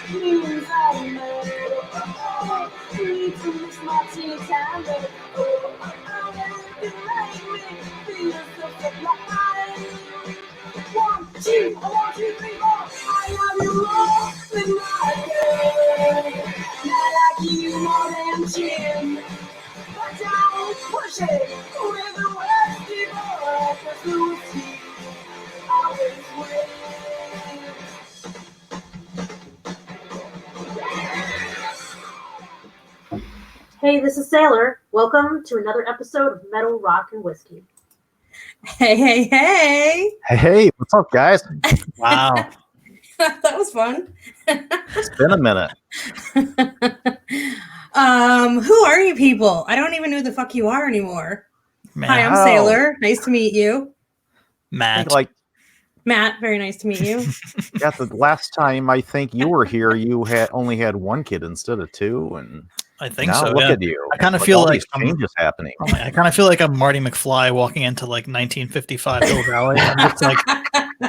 Means I made need to miss my tea time, baby. You make me feel so sublime. 1, 2, 1, 2, 3, 4. I love you more than my girl. I like you more than Jim. But don't push it with the words before, 'cause the whiskey always wins. Hey, this is Sailor. Welcome to another episode of Metal, Rock, and Whiskey. Hey. Hey, what's up, guys? Wow. That was fun. It's been a minute. Who are you people? I don't even know who the fuck you are anymore. Man. Hi, I'm Sailor. Nice to meet you. Matt. Matt, very nice to meet you. Yeah, the last time I think you were here, you only had one kid instead of two, and I think now so. look Yeah. at you. I kind of feel all like these changes happening. I kind of feel like I'm Marty McFly walking into like 1955 Hill Valley. I'm just like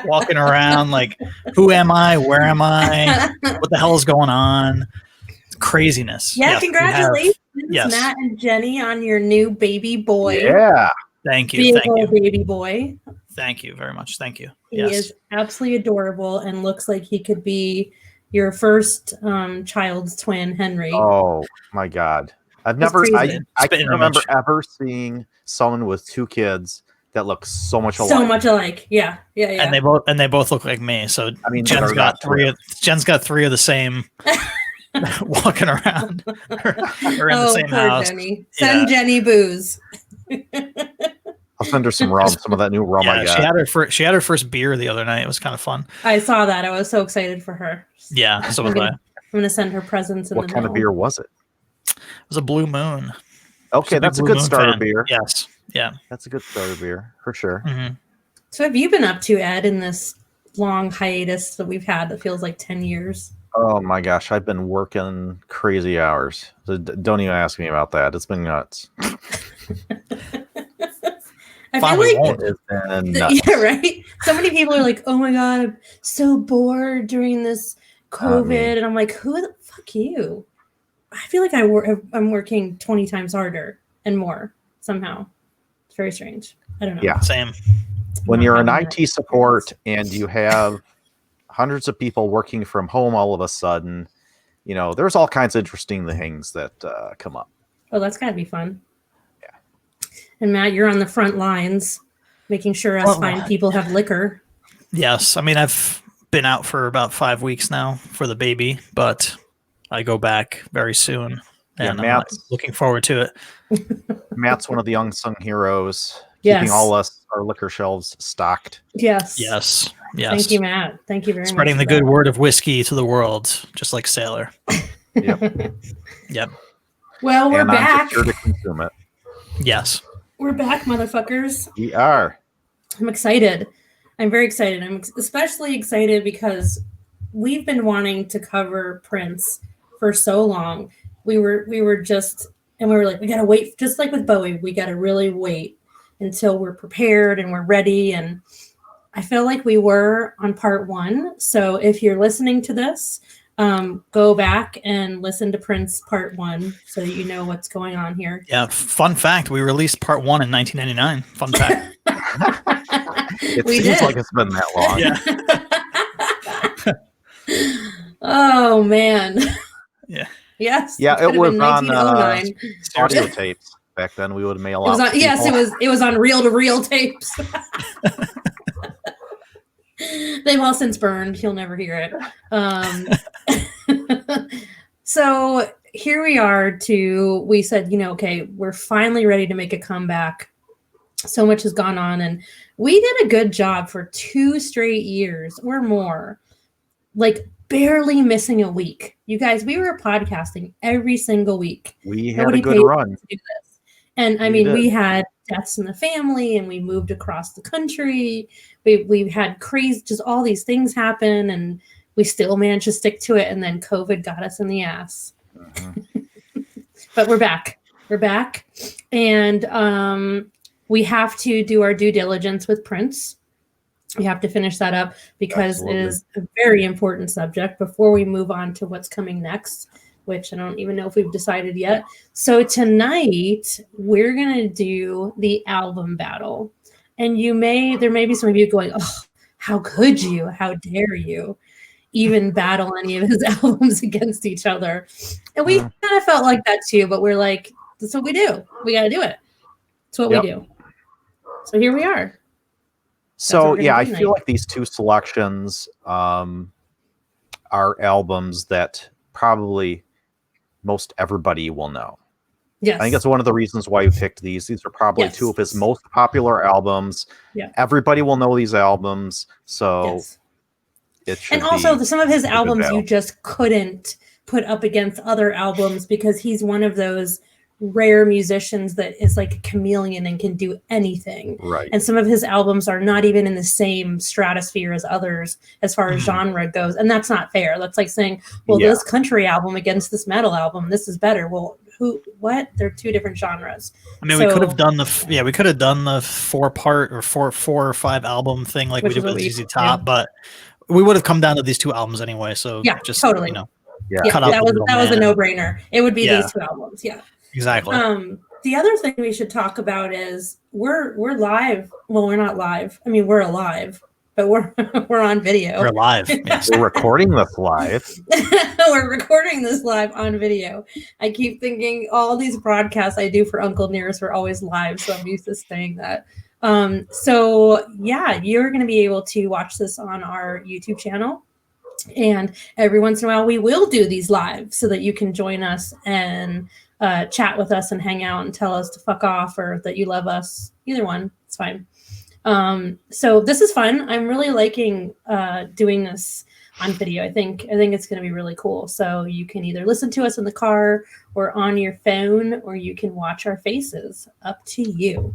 walking around, like, who am I? Where am I? What the hell is going on? It's craziness. Yeah, Yes, congratulations, yes. Matt and Jenny, on your new baby boy. Yeah. Thank you. Big Thank old you. baby boy. Thank you very much. Thank you. He is absolutely adorable and looks like he could be your first child's twin, Henry. Oh my God. I crazy. can't remember ever seeing someone with two kids that looks so much alike. So much alike. Yeah. And they both look like me. So I mean, Jen's got three of the same walking around. Or in the same house. Jenny. Send Jenny booze. I'll send her some rum, some of that new rum I got. She had her first beer the other night. It was kind of fun. I saw that. I was so excited for her. Yeah, so was I. I'm gonna send her presents. What kind of beer was it? It was a Blue Moon. Okay, that's a good starter fan. beer. Yes, yeah, that's a good starter beer for sure. Mm-hmm. So, what have you been up to, Ed, in this long hiatus that we've had that feels like 10 years? Oh my gosh, I've been working crazy hours. So don't even ask me about that. It's been nuts. I feel like it's been nuts. Yeah, right. So many people are like, "Oh my God, I'm so bored during this COVID," and I'm like, "Who the fuck you?" I feel like I'm working 20 times harder and more somehow. It's very strange. I don't know. Yeah, same. When you're in IT support and you have hundreds of people working from home all of a sudden, you know, there's all kinds of interesting things that come up. Oh, that's gotta be fun. And Matt, you're on the front lines, making sure us fine people have liquor. Yes. I mean, I've been out for about 5 weeks now for the baby, but I go back very soon. And I'm looking forward to it. Matt's one of the unsung heroes, keeping all our liquor shelves stocked. Yes. Thank you, Matt. Thank you very much. Spreading the good word of whiskey to the world, just like Sailor. Yep. Well, we're back. I'm here to consume it. Yes. We're back, motherfuckers. We are. I'm excited. I'm very excited. I'm especially excited because we've been wanting to cover Prince for so long. We were like, we gotta wait, just like with Bowie, we gotta really wait until we're prepared and we're ready. And I feel like we were on part 1. So if you're listening to this, go back and listen to Prince part 1 so that you know what's going on here. Yeah. Fun fact: we released part 1 in 1999. Fun fact. It seems like it's been that long. Yeah. Oh man. Yeah. Yes. Yeah, it was on audio Seriously? tapes back then. We would mail out. Yes, it was on reel-to-reel tapes. They've all since burned. You'll never hear it. So here we are. We said, okay, we're finally ready to make a comeback. So much has gone on, and we did a good job for 2 straight years or more, like barely missing a week. You guys, we were podcasting every single week. We had a good run. To do this. And I mean, we had deaths in the family, and we moved across the country. We had crazy, just all these things happen, and we still managed to stick to it. And then COVID got us in the ass. Mm-hmm. But we're back. And we have to do our due diligence with Prince. We have to finish that up because Absolutely. it is a very important subject before we move on to what's coming next, which I don't even know if we've decided yet. So tonight we're going to do the album battle. And there may be some of you going, oh, how could you? How dare you even battle any of his albums against each other? And we kind of felt like that too, but we're like, that's what we do. We got to do it. That's what we do. So here we are. So yeah, I feel like these two selections are albums that probably most everybody will know. Yes. I think that's one of the reasons why we picked these. These are probably two of his most popular albums. Yeah. Everybody will know these albums. So it should And also be some of his a good albums battle. you just couldn't put up against other albums because he's one of those rare musicians that is like a chameleon and can do anything. Right. And some of his albums are not even in the same stratosphere as others as far as genre goes. And that's not fair. That's like saying, well, this country album against this metal album, this is better. Well, what? They're two different genres. I mean, we could have done the 4-part or four or 5 album thing like we did with ZZ Top, but we would have come down to these 2 albums anyway. So just totally. You know, cut out that was a no-brainer. It would be these 2 albums. Yeah. Exactly. The other thing we should talk about is we're live. Well, we're not live. I mean, we're alive, but we're on video. We're live. Yes. We're recording this live. We're recording this live on video. I keep thinking all these broadcasts I do for Uncle Nearest are always live, so I'm used to saying that. So yeah, you're going to be able to watch this on our YouTube channel. And every once in a while, we will do these live so that you can join us and chat with us and hang out and tell us to fuck off or that you love us. Either one, it's fine. So this is fun. I'm really liking doing this on video. I think it's going to be really cool. So you can either listen to us in the car or on your phone, or you can watch our faces. Up to you.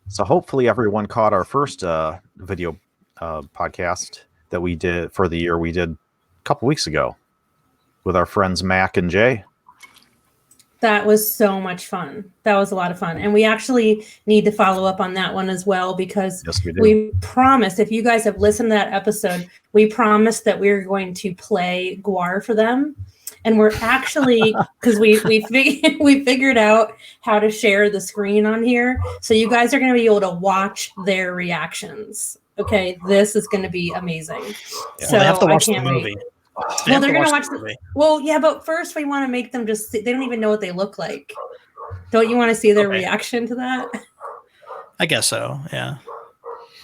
So hopefully everyone caught our first video podcast that we did for the year. We did a couple weeks ago with our friends Mac and Jay. That was so much fun. That was a lot of fun. And we actually need to follow up on that one as well, because we promised, if you guys have listened to that episode, we promised that we were going to play Guar for them. And we're actually, because we figured out how to share the screen on here. So you guys are going to be able to watch their reactions. Okay, this is going to be amazing. Yeah. So they have to watch I can't the movie. wait. Well, they're going to watch the movie. Well, yeah, but first we want to make them just see, they don't even know what they look like. Don't you want to see their reaction to that? I guess so, yeah.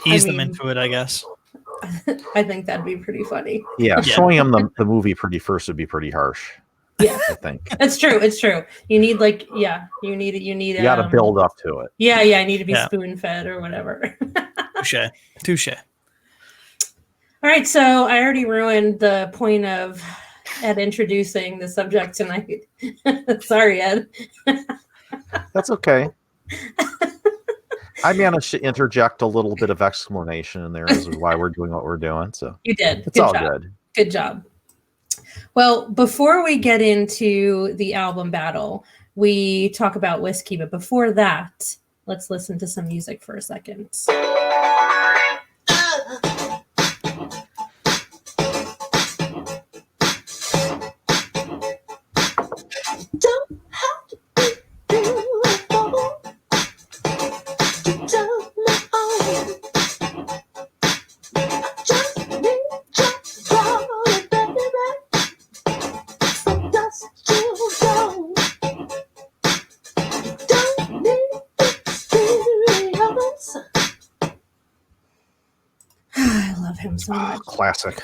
Ease them into it, I guess. I think that'd be pretty funny. Yeah, showing them the movie pretty first would be pretty harsh. Yeah, I think. It's true. You need you got to build up to it. Yeah, I need to be spoon-fed or whatever. Touche. All right, so I already ruined the point of Ed introducing the subject tonight. Sorry, Ed. That's okay. I managed to interject a little bit of explanation in there as to why we're doing what we're doing. So you did. It's all good. Good job. Well, before we get into the album battle, we talk about whiskey. But before that, let's listen to some music for a second. So much. Classic.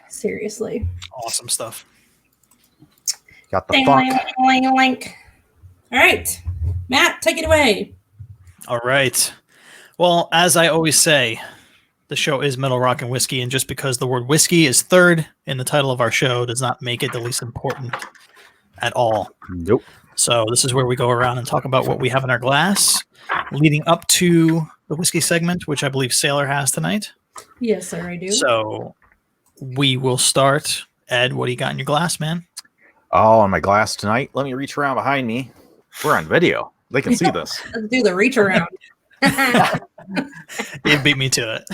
Seriously. Awesome stuff. Got the funk. Link. All right. Matt, take it away. All right. Well, as I always say, the show is Metal Rock and Whiskey, and just because the word whiskey is third in the title of our show does not make it the least important at all. Nope. So this is where we go around and talk about what we have in our glass leading up to the whiskey segment, which I believe Sailor has tonight. Yes, sir, I do. So we will start. Ed, what do you got in your glass, man? Oh, on my glass tonight. Let me reach around behind me. We're on video. They can see this. Let's do the reach around. You beat me to it.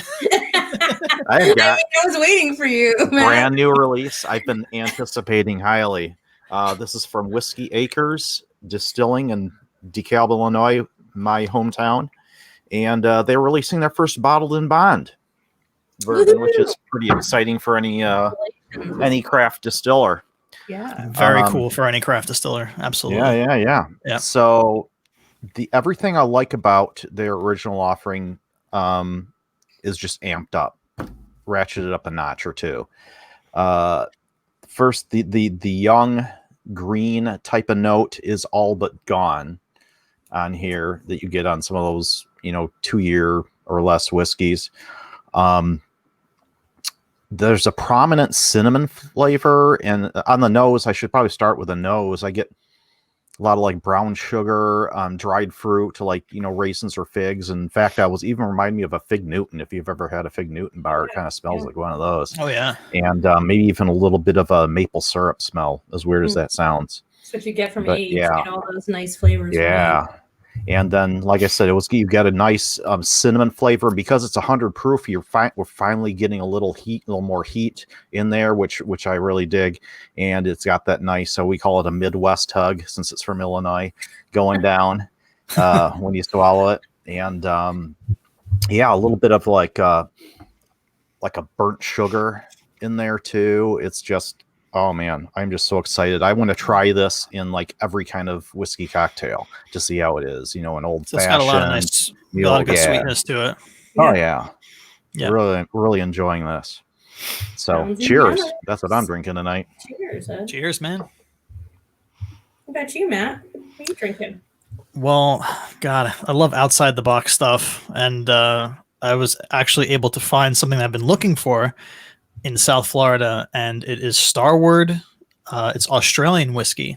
I've got I was waiting for you, Matt. brand new release. I've been anticipating highly. This is from Whiskey Acres Distilling in DeKalb, Illinois, my hometown, and they're releasing their first bottled in bond bourbon, which is pretty exciting for any craft distiller. Yeah. Very cool for any craft distiller. Absolutely. Yeah. So everything I like about their original offering is just amped up, ratcheted up a notch or two. First, the young green type of note is all but gone on here that you get on some of those 2-year or less whiskeys. There's a prominent cinnamon flavor, and on the nose, I should probably start with the nose. I get a lot of like brown sugar, dried fruit, like raisins or figs. In fact, I was even remind me of a fig Newton. If you've ever had a fig Newton bar, it kind of smells like one of those. Oh yeah, and maybe even a little bit of a maple syrup smell. As weird as that sounds, that's what you get from age. Yeah, You get all those nice flavors. Yeah. And then, like I said, you got a nice cinnamon flavor, and because it's 100 proof, we're finally getting a little more heat in there, which I really dig. And it's got that nice, so we call it a Midwest hug since it's from Illinois, going down when you swallow it. And a little bit of like a burnt sugar in there too. It's just, oh man, I'm just so excited. I want to try this in like every kind of whiskey cocktail to see how it is. An old fashioned. It's got a lot of nice, a lot of good sweetness to it. Oh yeah. Really, really enjoying this. So cheers. That's what I'm drinking tonight. Cheers. Cheers, man. What about you, Matt? What are you drinking? Well, God, I love outside the box stuff, and I was actually able to find something I've been looking for in South Florida, and it is Starward. It's Australian whiskey.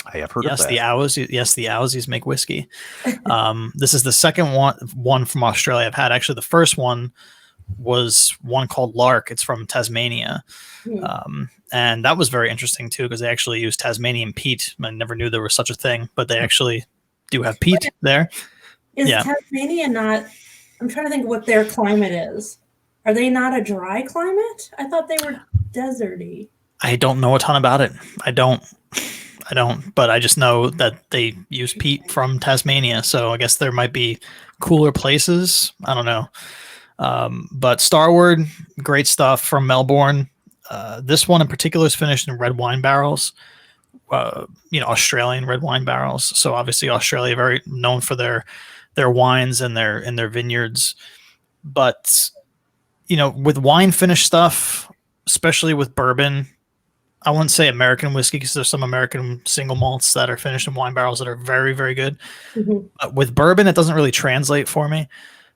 I have heard of that. The Aussies make whiskey. This is the second one from Australia I've had. Actually, the first one was one called Lark. It's from Tasmania. And that was very interesting too, because they actually use Tasmanian peat. I never knew there was such a thing, but they actually do have peat there. Is Tasmania not, I'm trying to think what their climate is. Are they not a dry climate? I thought they were deserty. I don't know a ton about it. I don't, but I just know that they use peat from Tasmania. So I guess there might be cooler places. I don't know. But Starward, great stuff from Melbourne. This one in particular is finished in red wine barrels, Australian red wine barrels. So obviously Australia very known for their wines and their vineyards. But with wine finish stuff, especially with bourbon, I wouldn't say American whiskey because there's some American single malts that are finished in wine barrels that are very, very good. But with bourbon, it doesn't really translate for me.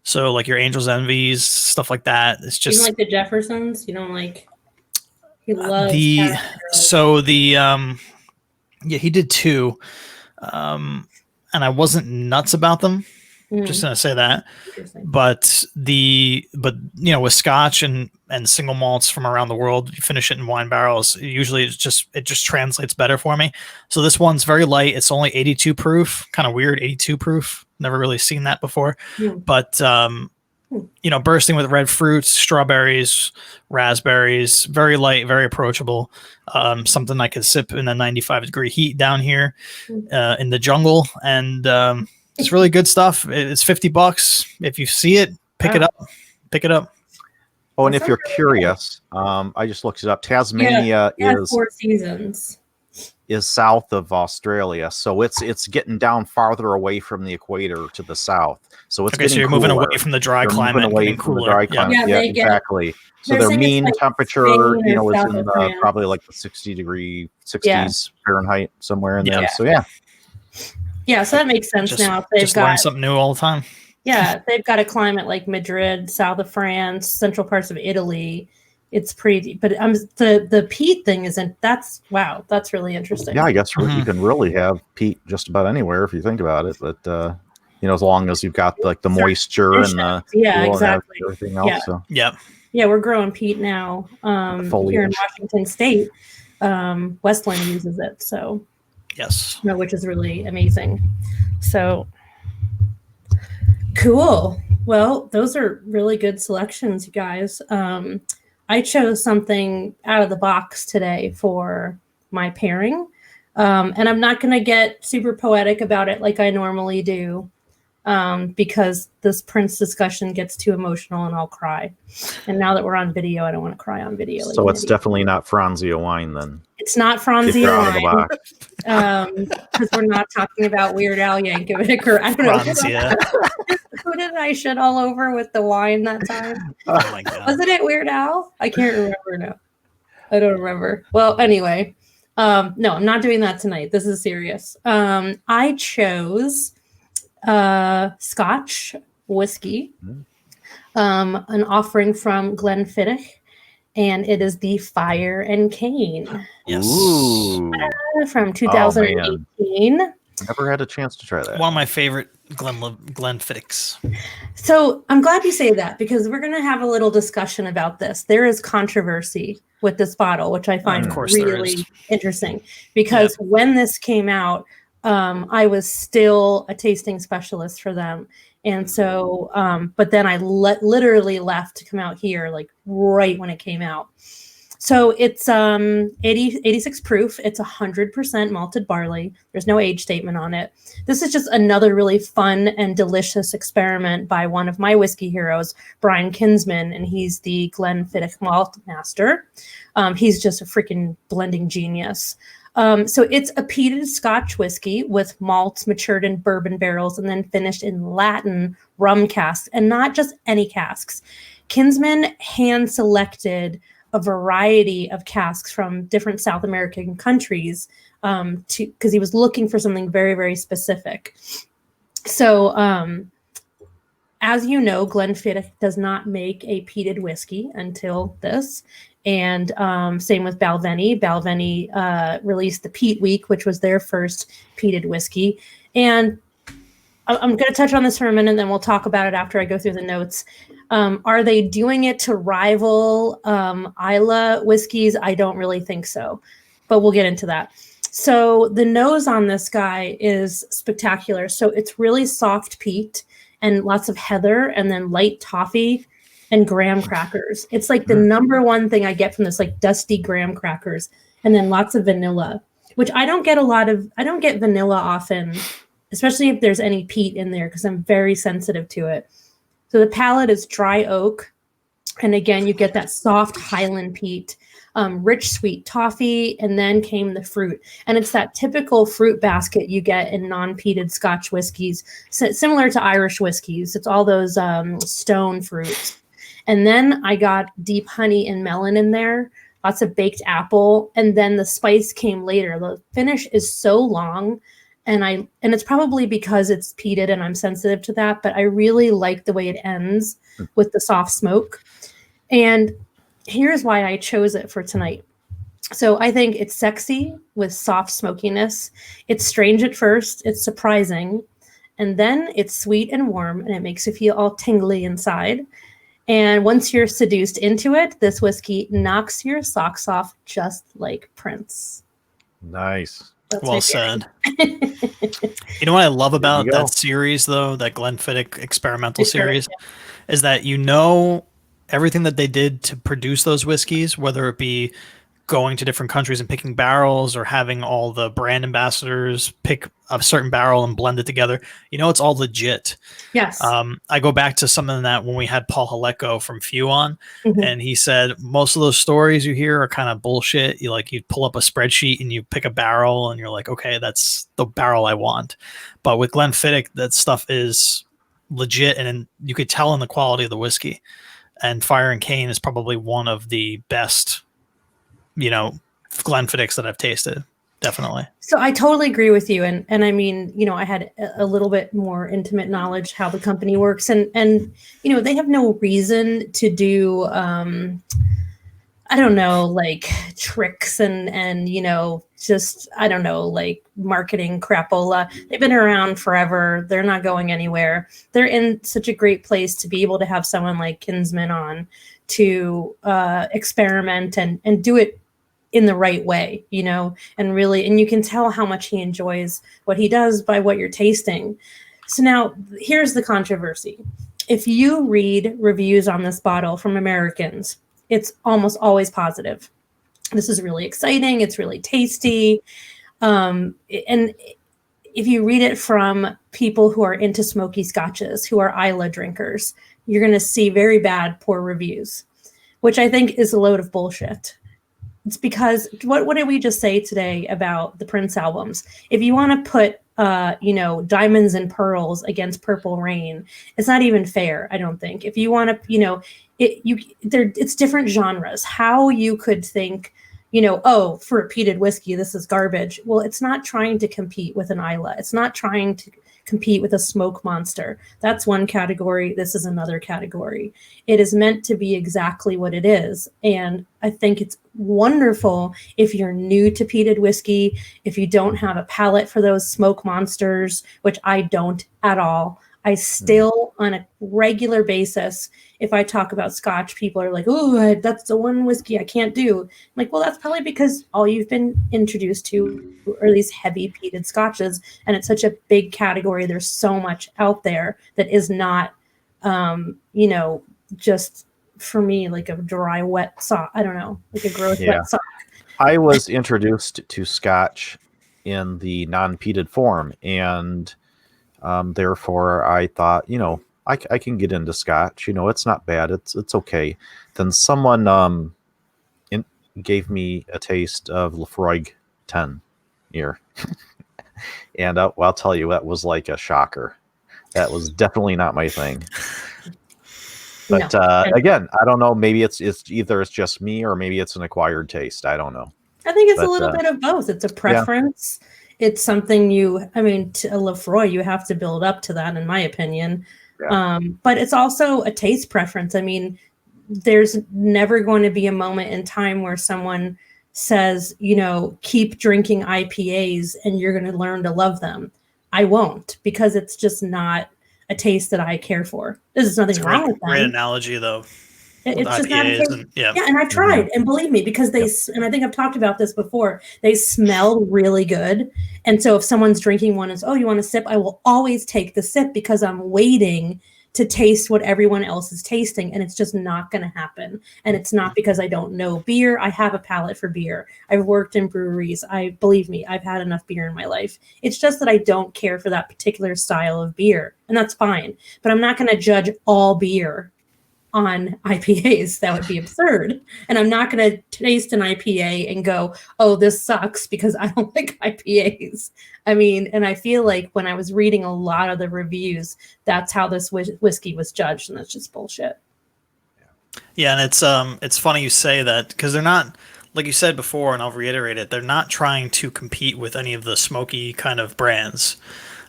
So like your Angel's Envies, stuff like that. It's just you don't like the Jeffersons. You don't like. He loves he did two, and I wasn't nuts about them. Just gonna say that, but with Scotch and single malts from around the world, you finish it in wine barrels. Usually, it just translates better for me. So this one's very light. It's only 82 proof. Kind of weird, 82 proof. Never really seen that before. But bursting with red fruits, strawberries, raspberries. Very light, very approachable. Something I could sip in a 95-degree heat down here in the jungle, and it's really good stuff. It's $50. If you see it, pick it up. Pick it up. Oh, and if you're curious, I just looked it up. Tasmania is 4 seasons. Is south of Australia, so it's getting down farther away from the equator to the south. So it's so you're moving away from the dry climate, away from the dry climate. Yeah, exactly. So their mean temperature, is in probably like the 60s Fahrenheit, somewhere in there. So yeah, so that makes sense now. They've got learn something new all the time. Yeah, they've got a climate like Madrid, south of France, central parts of Italy. It's pretty, but the peat thing isn't. That's really interesting. Yeah, I guess you can really have peat just about anywhere if you think about it. But as long as you've got like the moisture and the exactly everything else. We're growing peat now here in Washington State. Westland uses it, so. Yes. Which is really amazing. So cool. Well, those are really good selections, you guys. I chose something out of the box today for my pairing. And I'm not going to get super poetic about it like I normally do, because this Prince discussion gets too emotional and I'll cry. And now that we're on video, I don't want to cry on video. So like it's definitely not Franzia wine then. It's not If you're out of the Franzia box. wine, because we're not talking about Weird Al Yankovic or I don't know. Franzia. Who did I shit all over with the wine that time? Oh my god. Wasn't it Weird Al? I can't remember now. I don't remember. Well, anyway, no, I'm not doing that tonight. This is serious. I chose Scotch whiskey, an offering from Glenfiddich, and it is the Fire and Cane Yes. Ooh. from 2018. Never had a chance to try that. One of my favorite Glenfiddichs. So I'm glad you say that because we're going to have a little discussion about this. There is controversy with this bottle, which I find Of course there really is. interesting because when this came out, I was still a tasting specialist for them. And so, but then I literally left to come out here like right when it came out. So it's 86 proof. It's 100% malted barley. There's no age statement on it. This is just another really fun and delicious experiment by one of my whiskey heroes, Brian Kinsman, and he's the Glenfiddich malt master. He's just a freaking blending genius. So it's a peated Scotch whiskey with malts matured in bourbon barrels and then finished in Latin rum casks, and not just any casks. Kinsman hand-selected a variety of casks from different South American countries because he was looking for something very, very specific. So as you know, Glenfiddich does not make a peated whiskey until this. And same with Balvenie. Balvenie released the Peat Week, which was their first peated whiskey. And I'm going to touch on this for a minute, and then we'll talk about it after I go through the notes. Are they doing it to rival Isla whiskeys? I don't really think so, but we'll get into that. So the nose on this guy is spectacular. So it's really soft peat and lots of heather and then light toffee and graham crackers. It's like the number one thing I get from this, like dusty graham crackers, and then lots of vanilla, which I don't get I don't get vanilla often, especially if there's any peat in there because I'm very sensitive to it. So the palate is dry oak. And again, you get that soft Highland peat, rich sweet toffee, and then came the fruit. And it's that typical fruit basket you get in non-peated Scotch whiskeys, similar to Irish whiskeys. It's all those stone fruits. And then I got deep honey and melon in there, lots of baked apple, and then the spice came later. The finish is so long. And it's probably because it's peated and I'm sensitive to that, but I really like the way it ends with the soft smoke. And here's why I chose it for tonight. So I think it's sexy with soft smokiness. It's strange at first, it's surprising, and then it's sweet and warm, and it makes you feel all tingly inside. And once you're seduced into it, this whiskey knocks your socks off just like Prince. Nice. That's Well said. You know what I love about that series, though, that Glenfiddich experimental series, is that you know everything that they did to produce those whiskeys, whether it be going to different countries and picking barrels or having all the brand ambassadors pick a certain barrel and blend it together. You know, it's all legit. Yes. I go back to something that when we had Paul Haleko from Few on, and he said most of those stories you hear are kind of bullshit. You pull up a spreadsheet and you pick a barrel and you're like, okay, that's the barrel I want. But with Glenfiddich, that stuff is legit, and you could tell in the quality of the whiskey. And Fire and Cane is probably one of the best, Glenfiddichs that I've tasted. Definitely. So I totally agree with you. And I mean, I had a little bit more intimate knowledge how the company works. And they have no reason to do, I don't know, like tricks and just, I don't know, like marketing crapola. They've been around forever. They're not going anywhere. They're in such a great place to be able to have someone like Kinsman on to experiment and do it in the right way, and you can tell how much he enjoys what he does by what you're tasting. So now here's the controversy. if you read reviews on this bottle from Americans, it's almost always positive. This is really exciting. It's really tasty. And if you read it from people who are into smoky scotches, who are Isla drinkers, you're going to see very bad, poor reviews, which I think is a load of bullshit. It's because what did we just say today about the Prince albums? If you want to put Diamonds and Pearls against Purple Rain, it's not even fair, I don't think. If you want to, it's different genres. How you could think, for a peated whiskey, this is garbage. Well, it's not trying to compete with an Isla. It's not trying to compete with a smoke monster. That's one category. This is another category. It is meant to be exactly what it is. And I think it's wonderful if you're new to peated whiskey, if you don't have a palate for those smoke monsters, which I don't at all. I still, on a regular basis, if I talk about Scotch, people are like, "Oh, that's the one whiskey I can't do." I'm like, well, that's probably because all you've been introduced to are these heavy peated Scotches, and it's such a big category. There's so much out there that is not, just for me, like a dry, wet sock. I don't know, like a gross, wet sock. I was introduced to Scotch in the non-peated form, and therefore I thought, I can get into Scotch. It's not bad. It's okay. Then someone gave me a taste of Laphroaig 10 year. And I'll tell you, that was like a shocker. That was definitely not my thing. But again, I don't know. Maybe it's either it's just me or maybe it's an acquired taste. I don't know. I think it's a little bit of both. It's a preference. Yeah. It's something to a Laphroaig, you have to build up to that, in my opinion. Yeah. But it's also a taste preference. I mean, there's never going to be a moment in time where someone says, keep drinking IPAs and you're going to learn to love them. I won't, because it's just not a taste that I care for. There's nothing wrong with that. Great analogy, though. It's just not a taste. And I've tried, and believe me, because and I think I've talked about this before, they smell really good. And so if someone's drinking one and says, "Oh, you want a sip?" I will always take the sip because I'm waiting to taste what everyone else is tasting, and it's just not going to happen. And it's not because I don't know beer. I have a palate for beer. I've worked in breweries. Believe me, I've had enough beer in my life. It's just that I don't care for that particular style of beer, and that's fine. But I'm not going to judge all beer on IPAs. That would be absurd. And I'm not going to taste an IPA and go, "Oh, this sucks," because I don't like IPAs. I mean, and I feel like when I was reading a lot of the reviews, that's how this whiskey was judged, and that's just bullshit. Yeah, and it's funny you say that, because they're not, like you said before, and I'll reiterate it, they're not trying to compete with any of the smoky kind of brands.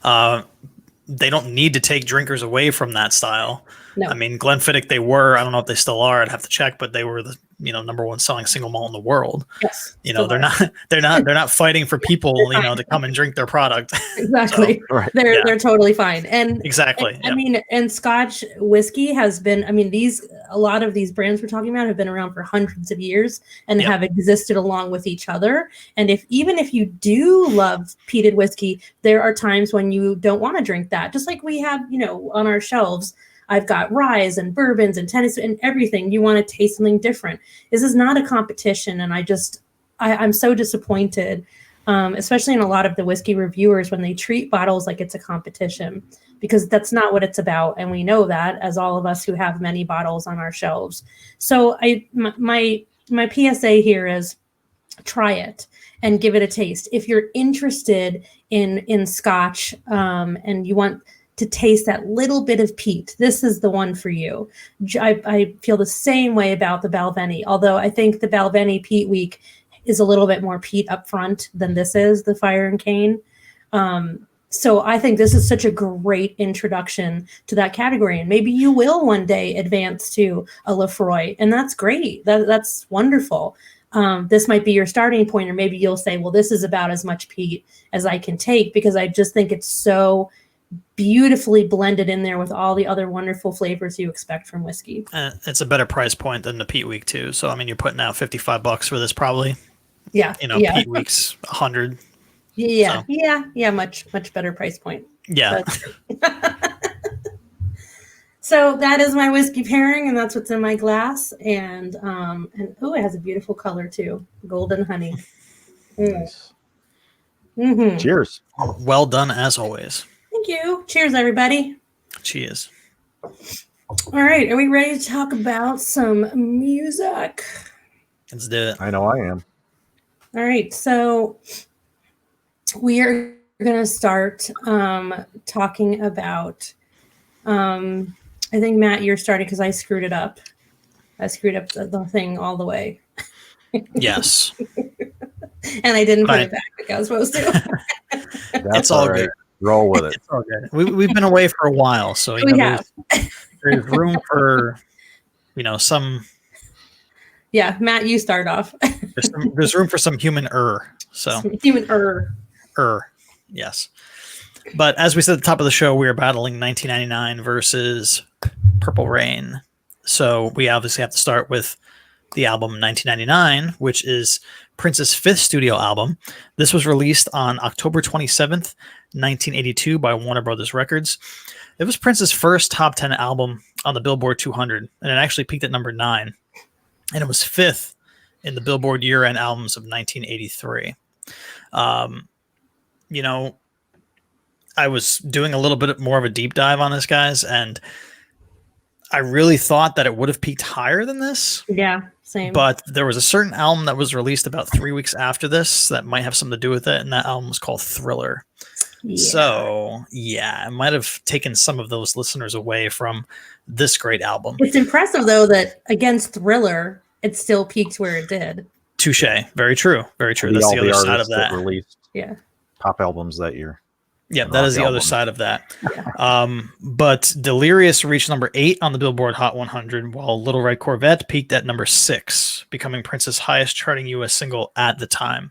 They don't need to take drinkers away from that style. No. I mean, Glenfiddich, they were, I don't know if they still are, I'd have to check, but they were the number one selling single malt in the world. Yes. They're not fighting for people, to come and drink their product. Exactly. So, right. They're totally fine. And exactly. I mean, and Scotch whiskey has been, a lot of these brands we're talking about have been around for hundreds of years and have existed along with each other. And even if you do love peated whiskey, there are times when you don't want to drink that. Just like we have, on our shelves, I've got ryes and bourbons and Tennessee and everything. You want to taste something different. This is not a competition. And I'm so disappointed, especially in a lot of the whiskey reviewers, when they treat bottles like it's a competition, because that's not what it's about. And we know that, as all of us who have many bottles on our shelves. So my PSA here is, try it and give it a taste. If you're interested in Scotch and you want to taste that little bit of peat, this is the one for you. I feel the same way about the Balvenie, although I think the Balvenie Peat Week is a little bit more peat up front than this is, the Fire and Cane. So I think this is such a great introduction to that category. And maybe you will one day advance to a Laphroaig, and that's great. That's wonderful. This might be your starting point, or maybe you'll say, well, this is about as much peat as I can take, because I just think it's so beautifully blended in there with all the other wonderful flavors you expect from whiskey. It's a better price point than the Peat Week too. So, you're putting out $55 for this probably. Yeah. Peat Week's 100. Yeah. So. Yeah. Much better price point. Yeah. So that is my whiskey pairing, and that's what's in my glass. And oh, it has a beautiful color too, golden honey. Nice. Mm-hmm. Cheers. Well done as always. Thank you. Cheers, everybody. Cheers. All right, are we ready to talk about some music? Let's do it. I know I am. All right, so we are going to start talking about. I think Matt, you're starting because I screwed it up. I screwed up the thing all the way. Yes. And I didn't put it back like I was supposed to. It's all good. Roll with it. It's all good. We've been away for a while, so We have. there's room for some. Yeah, Matt, you start off. There's room for some human So Human yes. But as we said at the top of the show, we are battling 1999 versus Purple Rain. So we obviously have to start with the album 1999, which is Prince's fifth studio album. This was released on October 27th, 1982 by Warner Brothers Records. It was Prince's first top 10 album on the Billboard 200, and it actually peaked at number 9. And it was 5th in the Billboard year-end albums of 1983. I was doing a little bit more of a deep dive on this, guys, and I really thought that it would have peaked higher than this. Yeah, same. But there was a certain album that was released about 3 weeks after this that might have something to do with it, and that album was called Thriller. Yeah. So, yeah, it might have taken some of those listeners away from this great album. It's impressive, though, that against Thriller, it still peaked where it did. Touche. Very true. Very true. That's the other side of that. Released top albums that year. Yeah, that is the other side of that. Yeah. But Delirious reached number 8 on the Billboard Hot 100, while Little Red Corvette peaked at number 6, becoming Prince's highest charting U.S. single at the time.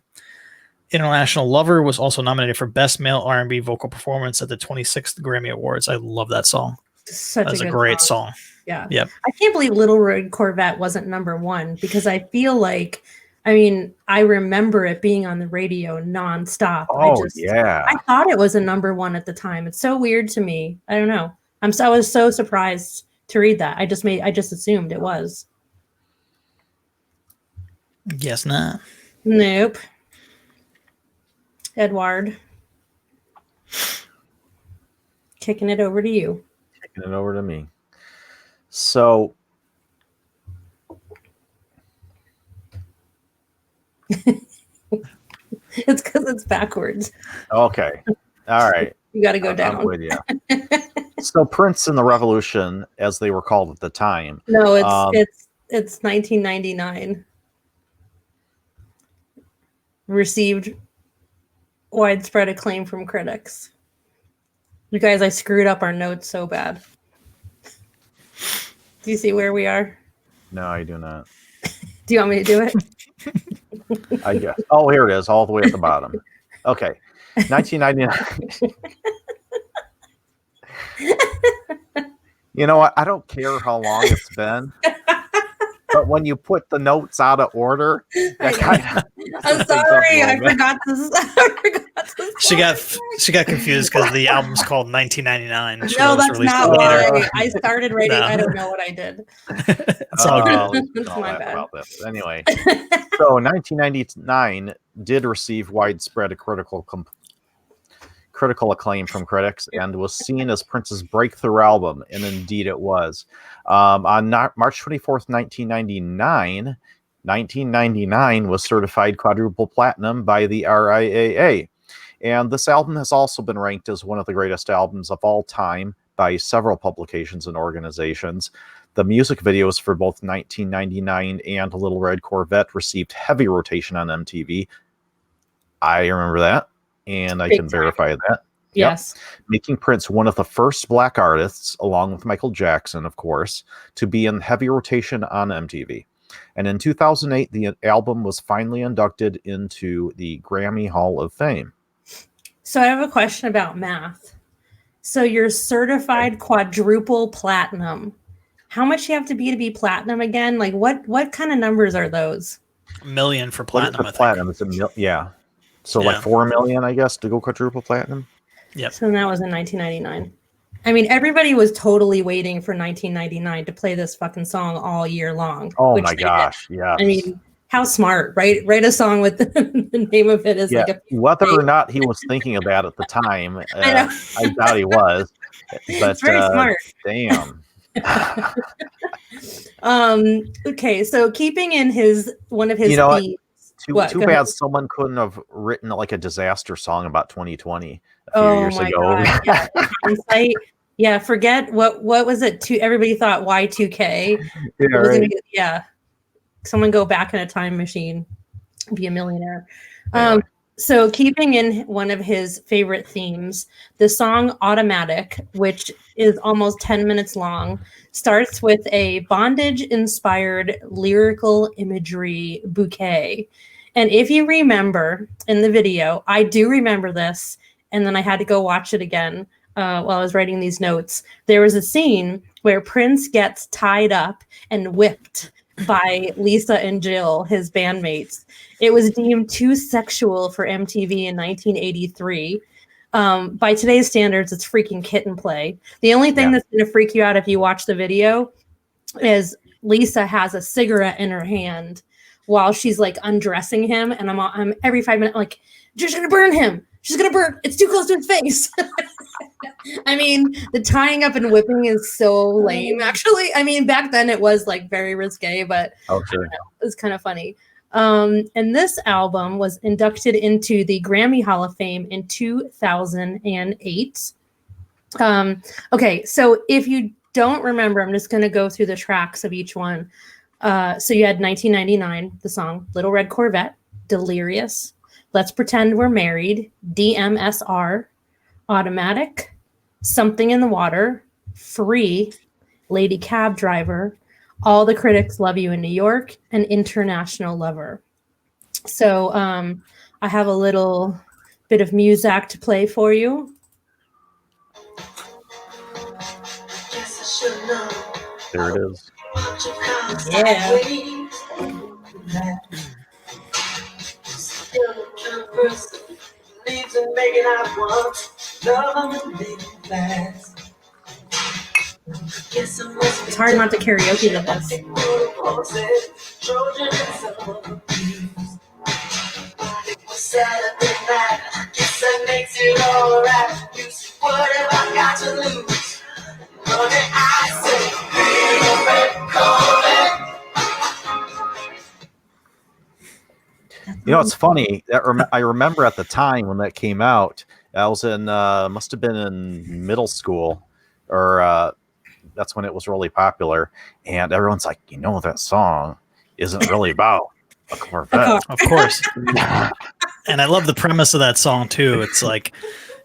International Lover was also nominated for Best Male R&B Vocal Performance at the 26th Grammy Awards. I love that song. That's a great song. Yeah. Yep. I can't believe Little Red Corvette wasn't number 1 because I feel like, I remember it being on the radio nonstop. I thought it was a number 1 at the time. It's so weird to me. I don't know. I was so surprised to read that. I just assumed it was. Guess not. Nope. Edward. Kicking it over to you. Kicking it over to me. So it's because it's backwards. Okay. All right. You got to go down. I'm with you. So Prince and the Revolution, as they were called at the time. No, it's 1999. Received widespread acclaim from critics. You guys, I screwed up our notes so bad. Do you see where we are? No, I do not. Do you want me to do it? I guess. Oh, here it is, all the way at the bottom. Okay. 1999. You know what? I don't care how long it's been. But when you put the notes out of order, I'm sorry, I forgot this. She got confused because the album's called 1999. No, that's not why. I started writing. No. I don't know what I did. It's all good. It's my bad. Anyway, so 1999 did receive widespread critical acclaim from critics and was seen as Prince's breakthrough album, and indeed it was. On March 24th, 1999 was certified quadruple platinum by the RIAA. And this album has also been ranked as one of the greatest albums of all time by several publications and organizations. The music videos for both 1999 and Little Red Corvette received heavy rotation on MTV. I remember that, and I can verify that. Yes. Yep. Making Prince one of the first black artists, along with Michael Jackson, of course, to be in heavy rotation on MTV. And in 2008, the album was finally inducted into the Grammy Hall of Fame. So I have a question about math. So you're certified quadruple platinum. How much you have to be platinum again? Like what kind of numbers are those? $1 million for platinum. What is platinum? It's yeah. So like 4 million, I guess, to go quadruple platinum. Yep. So that was in 1999. I mean, everybody was totally waiting for 1999 to play this fucking song all year long. Oh which my they did. gosh, yes. I mean, how smart, right? Write a song with the name of it is Yeah, like a whether or not he was thinking of that at the time, I know. I doubt he was. But It's very smart. damn. Okay, so keeping in one of his You know what? themes. Too What? too Go bad ahead. someone couldn't have written like a disaster song about 2020 a few Oh years my ago. god! Yeah, in hindsight, yeah. Forget what was it? Everybody thought Y2K. Yeah, It was gonna right. be Someone go back in a time machine, be a millionaire. Anyway. So keeping in one of his favorite themes, the song Automatic, which is almost 10 minutes long, starts with a bondage-inspired lyrical imagery bouquet. And if you remember in the video, I do remember this, and then I had to go watch it again while I was writing these notes. There was a scene where Prince gets tied up and whipped by Lisa and Jill, his bandmates. It was deemed too sexual for MTV in 1983. By today's standards, it's freaking kitten play. The only thing that's going to freak you out if you watch the video is Lisa has a cigarette in her hand while she's like undressing him, and I'm every 5 minutes like, she's gonna burn him. She's gonna burn. It's too close to his face. I mean, the tying up and whipping is so lame. Actually, I mean, back then it was like very risque, but Okay. it was kind of funny. And this album was inducted into the Grammy Hall of Fame in 2008. Okay, so if you don't remember, I'm just going to go through the tracks of each one. So you had 1999, the song Little Red Corvette, Delirious, Let's Pretend We're Married, DMSR, Automatic, Something in the Water, Free, Lady Cab Driver, All the Critics Love You in New York, and International Lover. So I have a little bit of music to play for you. There it is. Yeah. It's hard not to karaoke to this. Saturday night, guess that makes it alright. What have I got to lose? Money, I say, You know, it's funny. I remember at the time when that came out, I was in, must have been in middle school, or that's when it was really popular. And everyone's like, you know, that song isn't really about a Corvette. Of course. And I love the premise of that song too. It's like,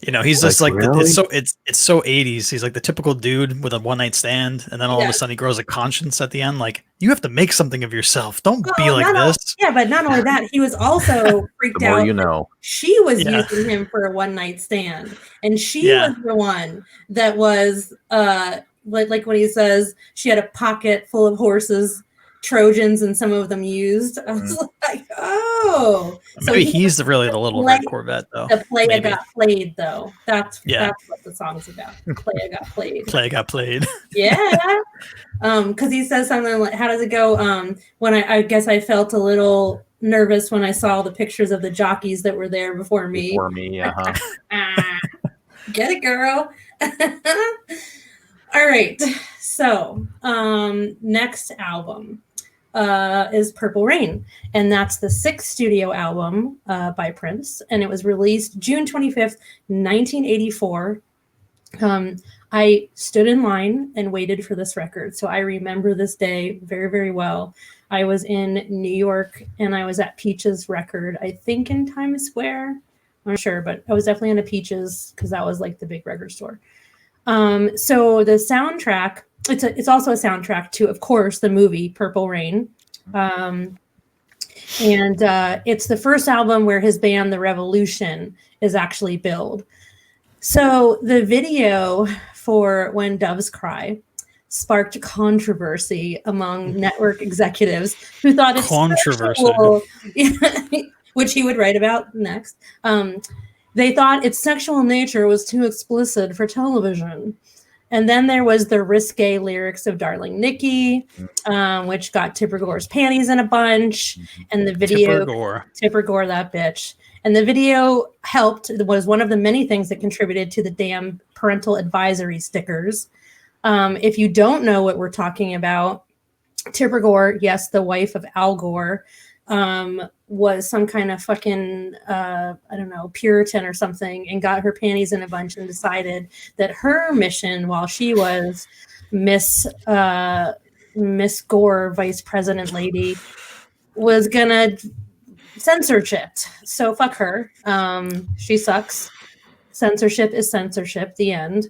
you know, he's just like, really? it's so 80s. He's like the typical dude with a one night stand, and then all of a sudden he grows a conscience at the end. Like, you have to make something of yourself. Don't be like this. Yeah, but not only that, he was also freaked The more out. you know. She was using him for a one night stand, and she was the one that was like when he says she had a pocket full of horses, Trojans, and some of them used. I was like, oh, maybe he's really the Little Red Corvette, though. The playa got played, though. That's what the song's about. Playa got played. Playa got played. Yeah. Because he says something like, how does it go? When I guess I felt a little nervous when I saw the pictures of the jockeys that were there before me. Before me, Get it, girl. All right. So, next album is Purple Rain, and that's the 6th studio album by Prince, and it was released June 25th, 1984. I stood in line and waited for this record, so I remember this day very, very well. I was in New York, and I was at Peaches Record, I think in Times Square. I'm not sure, but I was definitely in a Peaches because that was like the big record store. So the soundtrack, it's also a soundtrack to, of course, the movie Purple Rain. And it's the first album where his band, The Revolution, is actually billed. So the video for When Doves Cry sparked controversy among network executives who thought it's sexual, which he would write about next. They thought its sexual nature was too explicit for television. And then there was the risque lyrics of Darling Nikki, which got Tipper Gore's panties in a bunch. And the video, Tipper Gore, that bitch. And the video was one of the many things that contributed to the damn parental advisory stickers. If you don't know what we're talking about, Tipper Gore, yes, the wife of Al Gore, was some kind of fucking, I don't know, Puritan or something, and got her panties in a bunch and decided that her mission while she was Miss Gore, vice president lady, was gonna censorship. So fuck her. She sucks. Censorship is censorship. The end.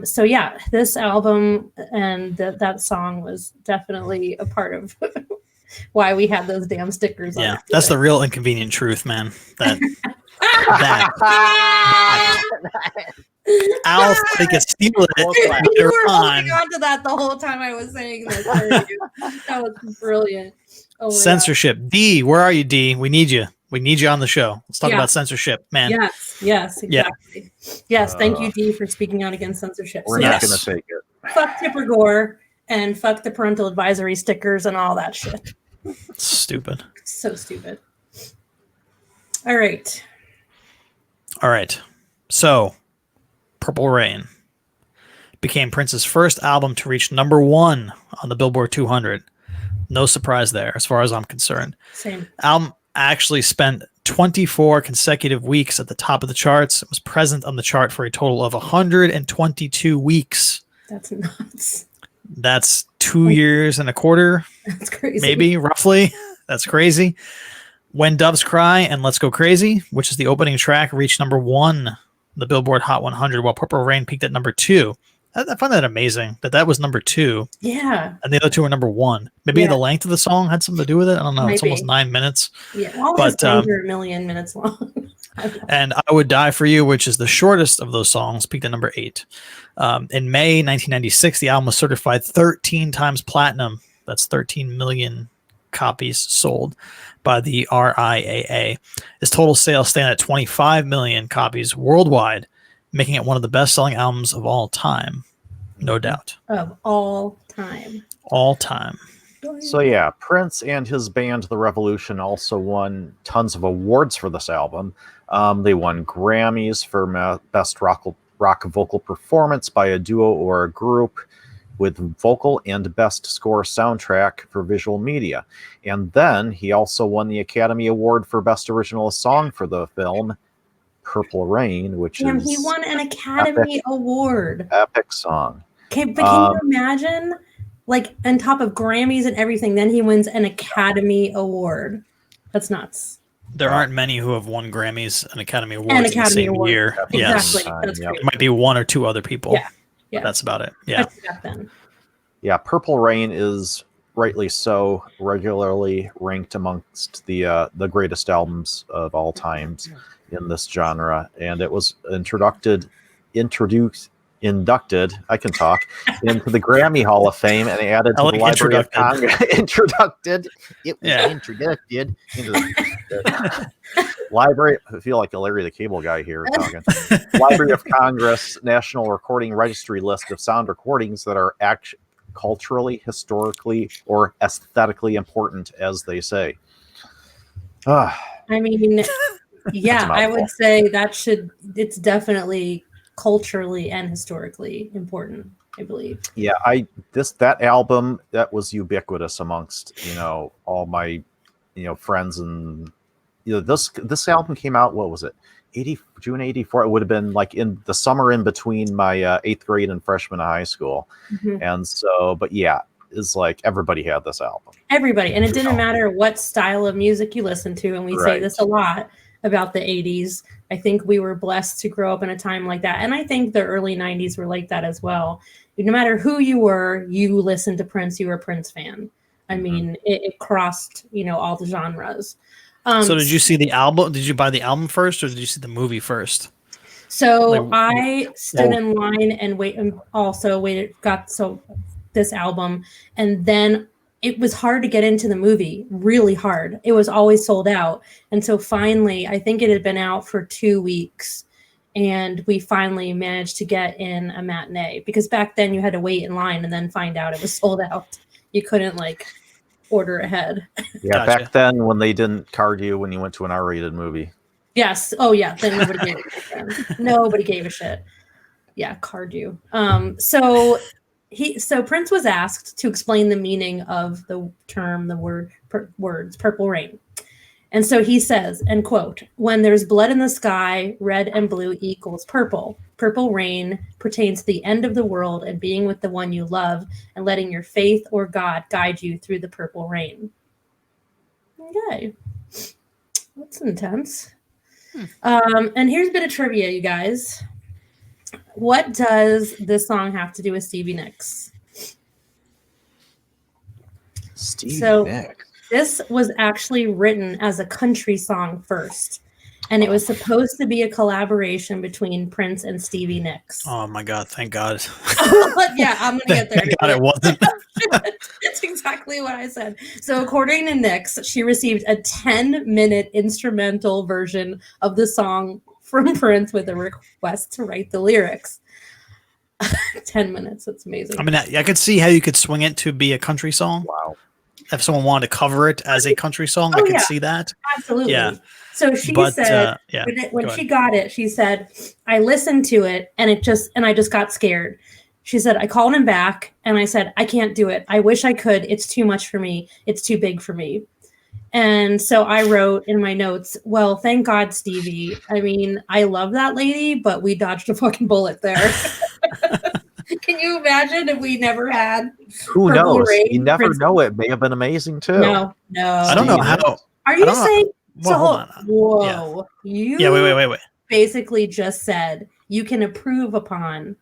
So yeah, this album and that song was definitely a part of why we had those damn stickers. Yeah, that's the real inconvenient truth, man. That Al they could steal it. You were holding on to that the whole time I was saying this. That was brilliant. Oh censorship. God. D, where are you, D? We need you. We need you on the show. Let's talk about censorship, man. Yes, exactly. Yeah. Yes, thank you, D, for speaking out against censorship. We're not going to take it. Fuck Tipper Gore and fuck the parental advisory stickers and all that shit. Stupid. So stupid. All right. So, Purple Rain became Prince's first album to reach number 1 on the Billboard 200. No surprise there, as far as I'm concerned. Same. Album actually spent 24 consecutive weeks at the top of the charts. It was present on the chart for a total of 122 weeks. That's nuts. That's 2 years and a quarter. That's crazy. Maybe, roughly. That's crazy. When Doves Cry and Let's Go Crazy, which is the opening track, reached number 1 on the Billboard Hot 100, while Purple Rain peaked at number 2. I find that amazing that was number 2. Yeah. And the other 2 were number 1. Maybe the length of the song had something to do with it. I don't know. Maybe. It's almost 9 minutes. Yeah. All his songs are a million minutes long. And I Would Die For You, which is the shortest of those songs, peaked at number 8. In May 1996, the album was certified 13 times platinum. That's 13 million copies sold by the RIAA. Its total sales stand at 25 million copies worldwide, making it one of the best-selling albums of all time. No doubt. Of all time. All time. So yeah, Prince and his band, The Revolution, also won tons of awards for this album. They won Grammys for Best Rock Vocal Performance by a Duo or a Group with Vocal, and Best Score Soundtrack for Visual Media. And then he also won the Academy Award for Best Original Song for the film Purple Rain, which is... he won an Academy Award. Epic song. But can you imagine, like, on top of Grammys and everything, then he wins an Academy Award. That's nuts. There aren't many who have won Grammys and Academy Awards in the same year. Exactly. Yes. That's It might be 1 or 2 other people. Yeah. That's about it. Yeah. Yeah, Purple Rain is rightly so regularly ranked amongst the greatest albums of all times in this genre, and it was inducted, I can talk, into the Grammy Hall of Fame and added to the Library of Congress. Introduced into the Library. I feel like a Larry the Cable Guy here talking. Library of Congress National Recording Registry list of sound recordings that are culturally, historically, or aesthetically important, as they say. I mean, yeah, I would say it's definitely culturally and historically important, I believe. Yeah, that album, that was ubiquitous amongst, all my, friends, and this album came out, what was it? June 84. It would have been like in the summer in between my 8th grade and freshman of high school. Mm-hmm. And so, but yeah, it's like everybody had this album. Everybody. And it didn't matter what style of music you listened to. And we say this a lot about the 80s. I think we were blessed to grow up in a time like that. And I think the early 90s were like that as well. No matter who you were, you listened to Prince, you were a Prince fan. I mean, it crossed, all the genres. So did you see the album? Did you buy the album first, or did you see the movie first? So I stood in line and got this album, and then it was hard to get into the movie, really hard. It was always sold out. And so finally, I think it had been out for 2 weeks, and we finally managed to get in a matinee, because back then you had to wait in line and then find out it was sold out. You couldn't like order ahead. Yeah, Gotcha. back then when they didn't card you when you went to an R-rated movie. Yes. Oh yeah. Then nobody gave a shit. Then. Nobody gave a shit. Yeah, card you. So Prince was asked to explain the meaning of the term, words, purple rain. And so he says, and quote, when there's blood in the sky, red and blue equals purple. Purple rain pertains to the end of the world and being with the one you love and letting your faith or God guide you through the purple rain. Okay. That's intense. And here's a bit of trivia, you guys. What does this song have to do with Stevie Nicks? Stevie Nicks. This was actually written as a country song first, and it was supposed to be a collaboration between Prince and Stevie Nicks. Oh my God! Thank God. Yeah, I'm gonna get there. Thank God it wasn't. That's exactly what I said. So according to Nicks, she received a 10-minute instrumental version of the song from Prince with a request to write the lyrics. 10 minutes. That's amazing. I mean, I could see how you could swing it to be a country song. Wow. If someone wanted to cover it as a country song, I could see that. Absolutely. Yeah. So she said when she got it, she said, I listened to it and I just got scared. She said, I called him back and I said, I can't do it. I wish I could. It's too much for me. It's too big for me. And so I wrote in my notes, well, thank God, Stevie. I mean, I love that lady, but we dodged a fucking bullet there. Can you imagine if we never had? Who knows? You never know. It may have been amazing too. No. I don't know how. Are you saying? Well, hold on. Whoa. Yeah. Wait. Basically just said you can improve upon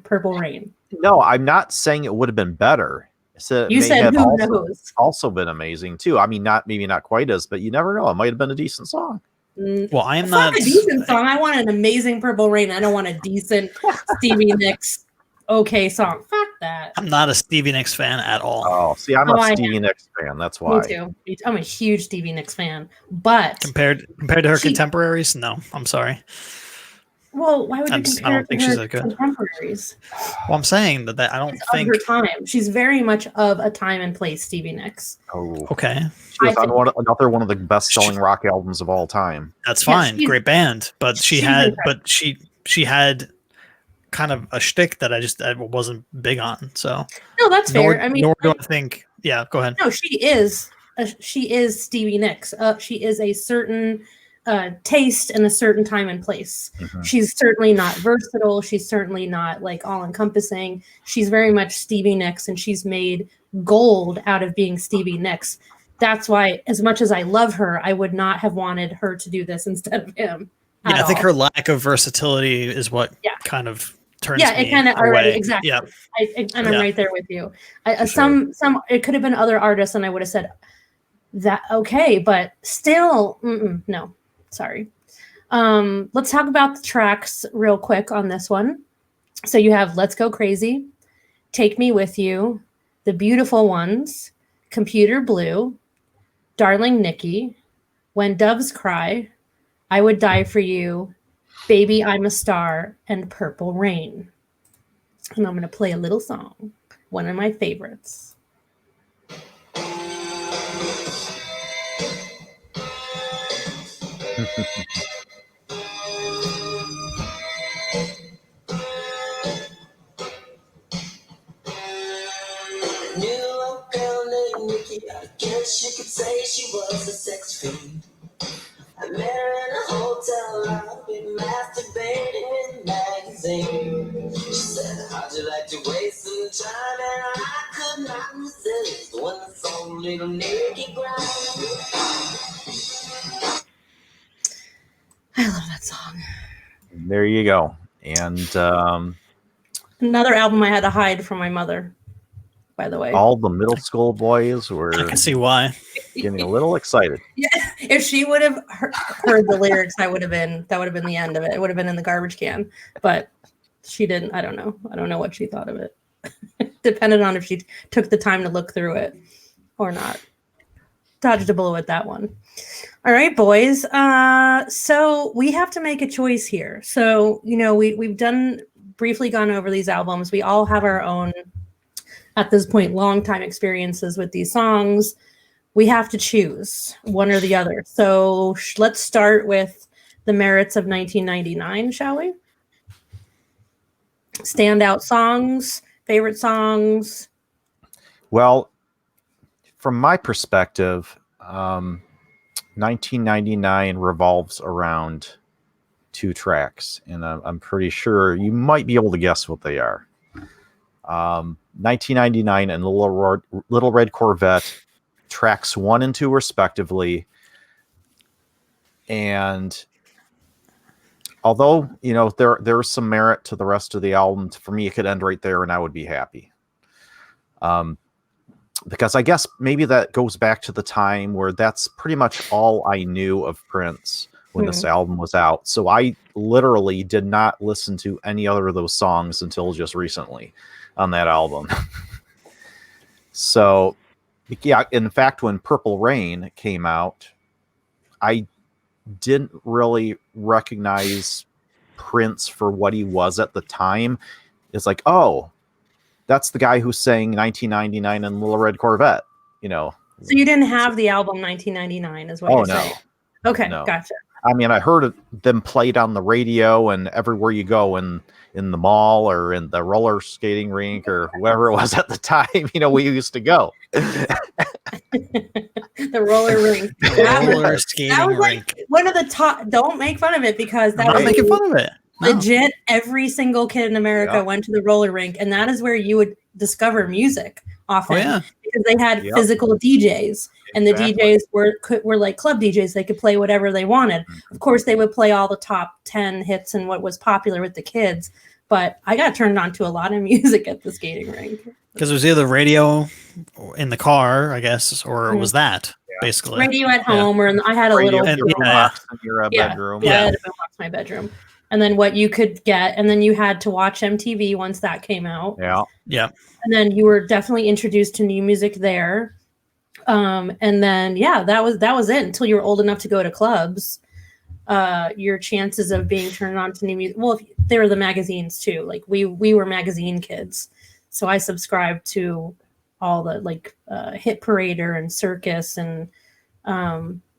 Purple Rain. No, I'm not saying it would have been better. So you said who knows? Also been amazing too. I mean, maybe not quite as, but you never know. It might have been a decent song. Well, I am not a decent song. I want an amazing Purple Rain. I don't want a decent Stevie Nicks okay song. Fuck that. I'm not a Stevie Nicks fan at all. Oh, see, I'm a Stevie Nicks fan. That's why. Me too. I'm a huge Stevie Nicks fan. But compared to her contemporaries, no. I'm sorry. Well, why would you compare her to her contemporaries? Well, I'm saying that I don't think of her time. She's very much of a time and place, Stevie Nicks. Oh, okay. She was on another one of the best-selling rock albums of all time. That's fine, great band, but she had kind of a shtick that I wasn't big on. So no, that's fair. I mean, nor do I think. Yeah, go ahead. No, she is Stevie Nicks. She is a certain taste in a certain time and place. Mm-hmm. She's certainly not versatile. She's certainly not like all encompassing. She's very much Stevie Nicks, and she's made gold out of being Stevie Nicks. That's why, as much as I love her, I would not have wanted her to do this instead of him. Yeah, I think her lack of versatility is what kind of turns me it kind of away. Already exactly. Yeah. I'm right there with you. Some it could have been other artists, and I would have said that okay, but still, no. Sorry. Let's talk about the tracks real quick on this one. So you have Let's Go Crazy, Take Me With You, The Beautiful Ones, Computer Blue, Darling Nikki, When Doves Cry, I Would Die For You, Baby I'm a Star, and Purple Rain. And I'm going to play a little song, one of my favorites. I guess you could say she was a sex fiend. I met her in a hotel lobby, masturbating in magazines. She said, how'd you like to waste some time? And I could not resist when I saw little Nikki grind. I love that song. There you go. And another album I had to hide from my mother, by the way. All the middle school boys were I can see why. Getting a little excited. Yeah, if she would have heard the lyrics, that would have been the end of it. It would have been in the garbage can. But she didn't. I don't know. I don't know what she thought of it. Depended on if she took the time to look through it or not. dodged a bullet with that one. All right, boys. So we have to make a choice here. So, you know, we've briefly gone over these albums. We all have our own, at this point, long time experiences with these songs. We have to choose one or the other. So let's start with the merits of 1999, shall we? Standout songs, favorite songs. Well, from my perspective, 1999 revolves around 2 tracks, and I'm pretty sure you might be able to guess what they are. 1999 and Little Red Corvette, tracks 1 and 2 respectively. And although, you know, there's some merit to the rest of the album, for me, it could end right there and I would be happy. Because I guess maybe that goes back to the time where that's pretty much all I knew of Prince when this album was out. So I literally did not listen to any other of those songs until just recently on that album. So, yeah, in fact, when Purple Rain came out, I didn't really recognize Prince for what he was at the time. It's like, oh, that's the guy who sang 1999 and Little Red Corvette, you know. So you didn't have the album 1999 is what you're saying? Okay, no. gotcha. I mean, I heard them played on the radio and everywhere you go in the mall or in the roller skating rink or wherever it was at the time, you know, we used to go. The roller rink. Roller skating rink. Like one of the top. Don't make fun of it because that was making fun of it. Legit, every single kid in America went to the roller rink, and that is where you would discover music often because they had physical DJs, and the DJs were like club DJs. They could play whatever they wanted. Of course, they would play all the top 10 hits and what was popular with the kids. But I got turned on to a lot of music at the skating rink because it was either radio in the car, I guess, or it was that basically radio at home, or I had a little box in your bedroom. I had a box in my bedroom. And then what you could get, and then you had to watch MTV once that came out. Yeah. And then you were definitely introduced to new music there. And then that was it until you were old enough to go to clubs. Your chances of being turned on to new music. Well, there were the magazines too. Like we were magazine kids, so I subscribed to all the like Hit Parader and Circus and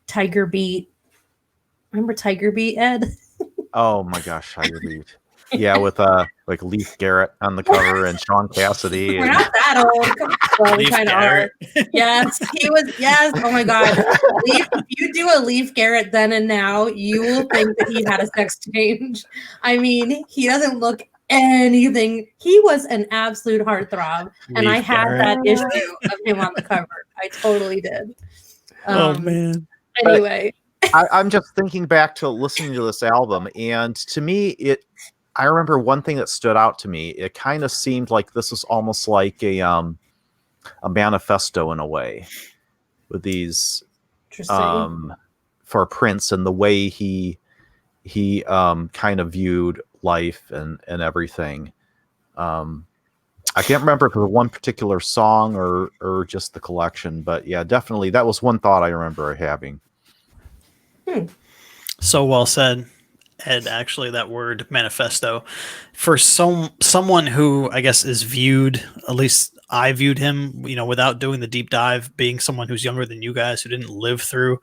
Tiger Beat. Remember Tiger Beat, Ed? Oh my gosh, Tiger Beat. Yeah, with like Leif Garrett on the cover and Sean Cassidy. We're not that old. Well, we kind of are. Yes, he was. Yes. Oh my God. Leif, if you do a Leif Garrett then and now, you will think that he had a sex change. I mean, he doesn't look anything. He was an absolute heartthrob, and I had that issue of him on the cover. I totally did. Oh man. Anyway. I'm just thinking back to listening to this album, and to me, I remember one thing that stood out to me. It kind of seemed like this was almost like a manifesto in a way, with these for Prince and the way he kind of viewed life and everything. I can't remember if it was one particular song or just the collection, but yeah, definitely that was one thought I remember having. So well said, Ed. Actually, that word manifesto, for someone who I guess is viewed, at least I viewed him, you know, without doing the deep dive, being someone who's younger than you guys, who didn't live through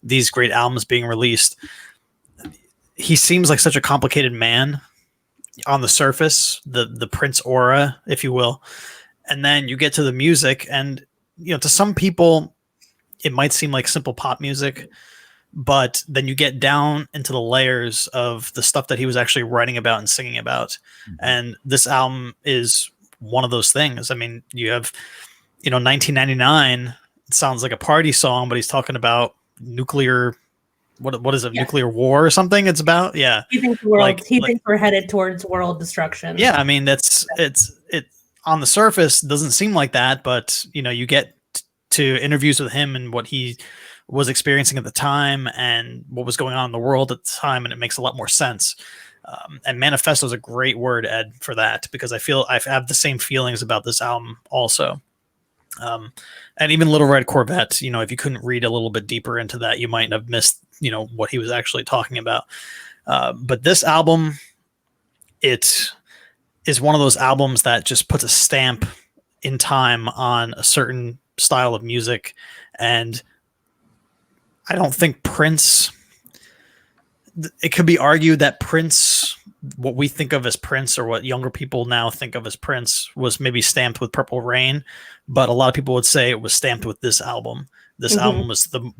these great albums being released. He seems like such a complicated man on the surface, the Prince aura, if you will, and then you get to the music, and you know, to some people, it might seem like simple pop music. But then you get down into the layers of the stuff that he was actually writing about and singing about. And this album is one of those things. I mean, you have, you know, 1999, it sounds like a party song, but he's talking about nuclear, what is it? Nuclear war or something it's about? Yeah. He thinks we're headed towards world destruction. Yeah. I mean, it on the surface doesn't seem like that, but you know, you get to interviews with him and what he was experiencing at the time and what was going on in the world at the time, and it makes a lot more sense. And manifesto is a great word, Ed, for that, because I feel I have the same feelings about this album also. And even Little Red Corvette, you know, if you couldn't read a little bit deeper into that, you might have missed, you know, what he was actually talking about. But this album, it is one of those albums that just puts a stamp in time on a certain style of music. And I don't think Prince, it could be argued that Prince, what we think of as Prince, or what younger people now think of as Prince, was maybe stamped with Purple Rain, but a lot of people would say it was stamped with this album. This album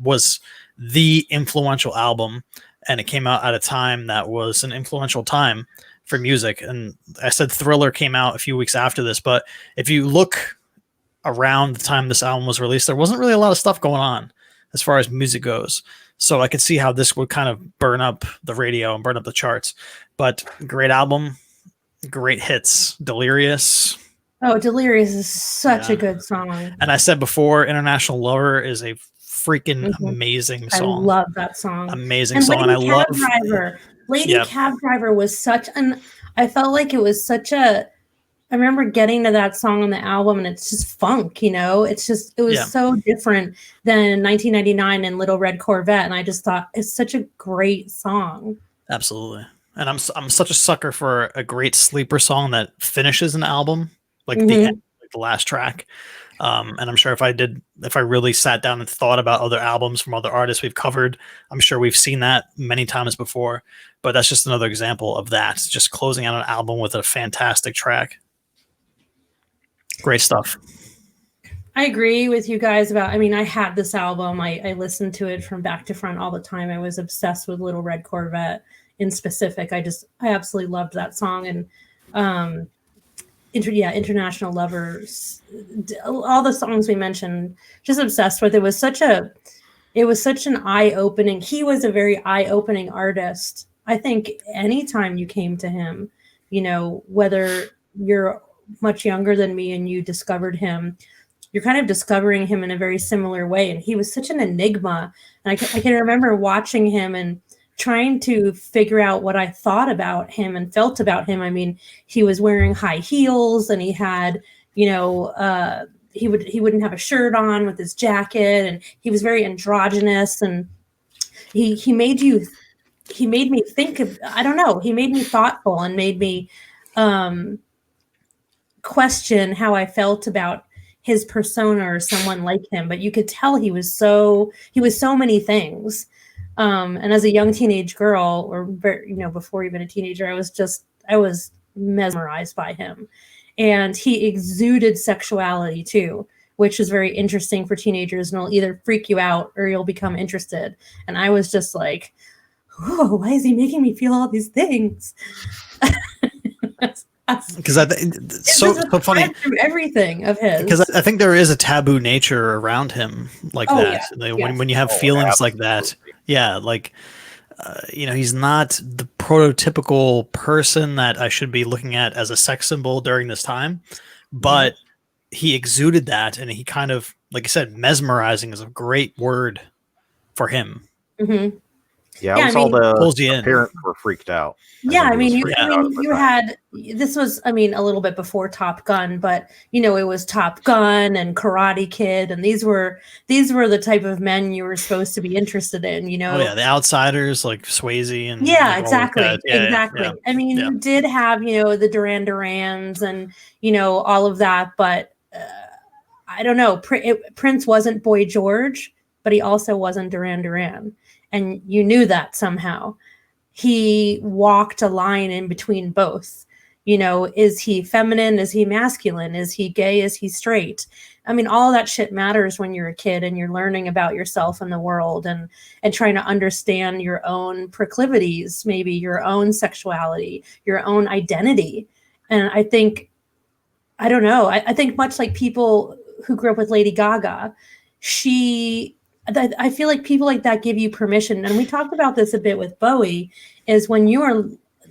was the influential album, and it came out at a time that was an influential time for music. And I said Thriller came out a few weeks after this, but if you look around the time this album was released, there wasn't really a lot of stuff going on as far as music goes. So I could see how this would kind of burn up the radio and burn up the charts. But great album, great hits. Delirious. Oh, Delirious is such a good song. And I said before, International Lover is a freaking amazing song. I love that song. Amazing song. And I love Lady Cab Driver was such an, I felt like it was such a, I remember getting to that song on the album, and it's just funk, you know, it was so different than 1999 and Little Red Corvette. And I just thought it's such a great song. Absolutely. And I'm such a sucker for a great sleeper song that finishes an album, like the end, like the last track. And I'm sure if I really sat down and thought about other albums from other artists we've covered, I'm sure we've seen that many times before. But that's just another example of that. Just closing out an album with a fantastic track. Great stuff. I agree with you guys about, I mean, I had this album. I listened to it from back to front all the time. I was obsessed with Little Red Corvette in specific. I absolutely loved that song. And International Lovers, all the songs we mentioned, just obsessed with. It was such an eye-opening. He was a very eye-opening artist. I think anytime you came to him, you know, whether you're much younger than me and you discovered him, you're kind of discovering him in a very similar way. And he was such an enigma. And I can remember watching him and trying to figure out what I thought about him and felt about him. I mean, he was wearing high heels, and he had, you know, he wouldn't have a shirt on with his jacket, and he was very androgynous, and he made me think of, I don't know, he made me thoughtful and made me question how I felt about his persona or someone like him. But you could tell he was so many things. And as a young teenage girl, or, you know, before even a teenager, I was mesmerized by him. And he exuded sexuality too, which is very interesting for teenagers, and it'll either freak you out or you'll become interested. And I was just like, oh, why is he making me feel all these things? Because I think it's so funny through everything of his. Because I think there is a taboo nature around him like that. Yeah. When you have feelings like that, like you know, he's not the prototypical person that I should be looking at as a sex symbol during this time, but he exuded that, and he kind of, like I said, mesmerizing is a great word for him. Mm-hmm. Yeah, it was all the parents were freaked out. I mean, you had, this was, I mean, a little bit before Top Gun, but you know, it was Top Gun and Karate Kid, and these were the type of men you were supposed to be interested in, you know. Oh yeah, The Outsiders, like Swayze, and exactly. I mean, you did have, you know, the Duran Durans and, you know, all of that, but I don't know. Prince wasn't Boy George, but he also wasn't Duran Duran. And you knew that somehow. He walked a line in between both. You know, is he feminine? Is he masculine? Is he gay? Is he straight? I mean, all that shit matters when you're a kid and you're learning about yourself and the world, and trying to understand your own proclivities, maybe your own sexuality, your own identity. And I think, I don't know, I think much like people who grew up with Lady Gaga, I feel like people like that give you permission. And we talked about this a bit with Bowie, is when you are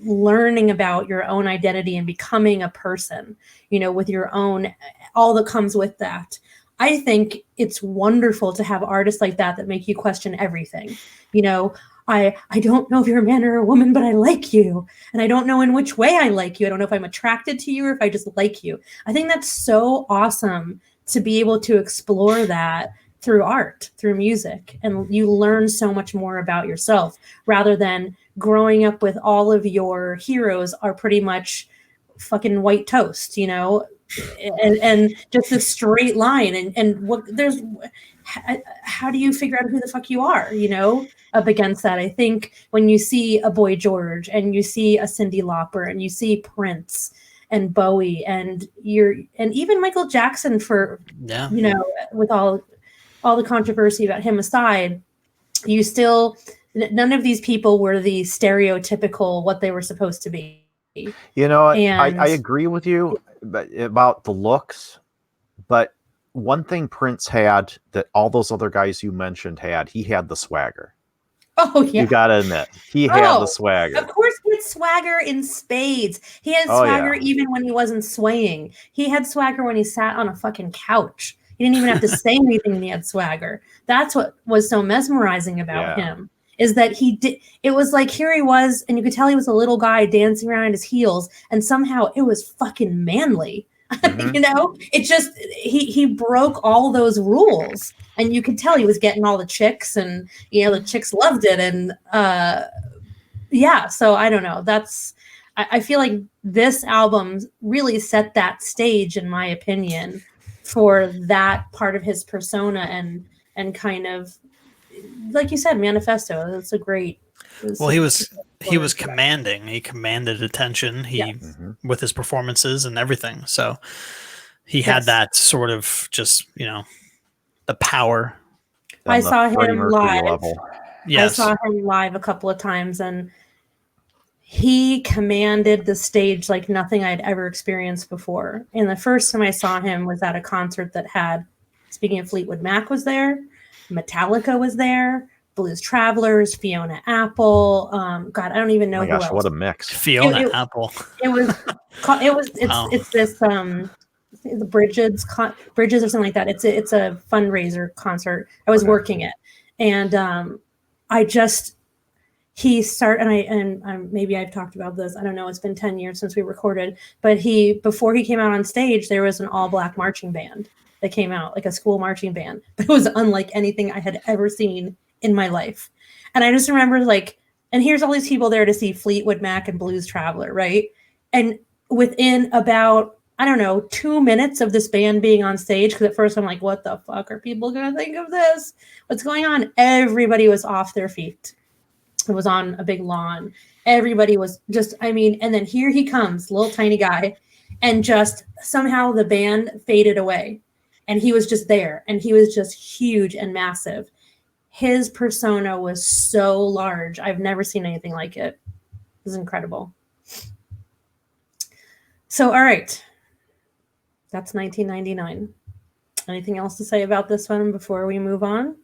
learning about your own identity and becoming a person, you know, with your own, all that comes with that. I think it's wonderful to have artists like that make you question everything. You know, I don't know if you're a man or a woman, but I like you. And I don't know in which way I like you. I don't know if I'm attracted to you or if I just like you. I think that's so awesome to be able to explore that through art, through music, and you learn so much more about yourself rather than growing up with all of your heroes are pretty much fucking white toast, you know, and just a straight line. And what there's, how do you figure out who the fuck you are, you know, up against that? I think when you see a Boy George and you see a Cyndi Lauper and you see Prince and Bowie and even Michael Jackson for, you know, with all the controversy about him aside, you still, none of these people were the stereotypical what they were supposed to be. You know, I agree with you about the looks, but one thing Prince had that all those other guys you mentioned had, he had the swagger. Oh yeah, you gotta admit, he had the swagger. Of course, he had swagger in spades. He had swagger even when he wasn't swaying. He had swagger when he sat on a fucking couch. He didn't even have to say anything, and he had swagger. That's what was so mesmerizing about him. Is that he did? It was like here he was, and you could tell he was a little guy dancing around in his heels, and somehow it was fucking manly. You know, it just he broke all those rules, and you could tell he was getting all the chicks, and you know the chicks loved it, and so I don't know. I feel like this album really set that stage, in my opinion, for that part of his persona and kind of, like you said, manifesto. That's a great. Well, he was commanding. He commanded attention. With his performances and everything. So he had that sort of just, you know, the power. I saw him live. Yes. I saw him live a couple of times, and he commanded the stage like nothing I'd ever experienced before. And the first time I saw him was at a concert that had, speaking of Fleetwood Mac was there, Metallica was there, Blues Travelers, Fiona Apple. God, I don't even know. Oh my gosh, who else. what a mix! Fiona Apple. It's this the Bridges or something like that. It's a fundraiser concert. I was working it, and maybe I've talked about this. I don't know. It's been 10 years since we recorded, but before he came out on stage, there was an all-black marching band that came out, like a school marching band, but it was unlike anything I had ever seen in my life. And I just remember and here's all these people there to see Fleetwood Mac and Blues Traveler, right? And within about, I don't know, 2 minutes of this band being on stage, because at first I'm like, what the fuck are people going to think of this? What's going on? Everybody was off their feet. It was on a big lawn. Everybody was just, and then here he comes, little tiny guy, and just somehow the band faded away. And he was just there, and he was just huge and massive. His persona was so large. I've never seen anything like it. It was incredible. So, all right. That's 1999. Anything else to say about this one before we move on?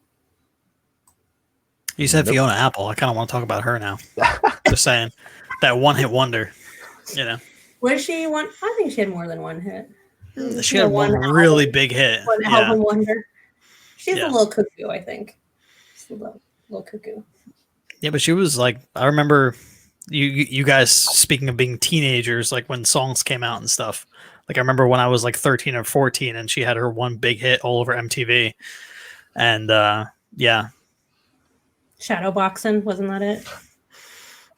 You said Fiona Apple. I kind of want to talk about her now. Just saying. That one-hit wonder, you know. Was she one? I think she had more than one hit. She had one really big hit. One album wonder. She's a little cuckoo, I think. She's a little cuckoo. Yeah, but she was like, I remember you guys speaking of being teenagers, like when songs came out and stuff. Like I remember when I was like 13 or 14 and she had her one big hit all over MTV. And Shadowboxing, wasn't that it?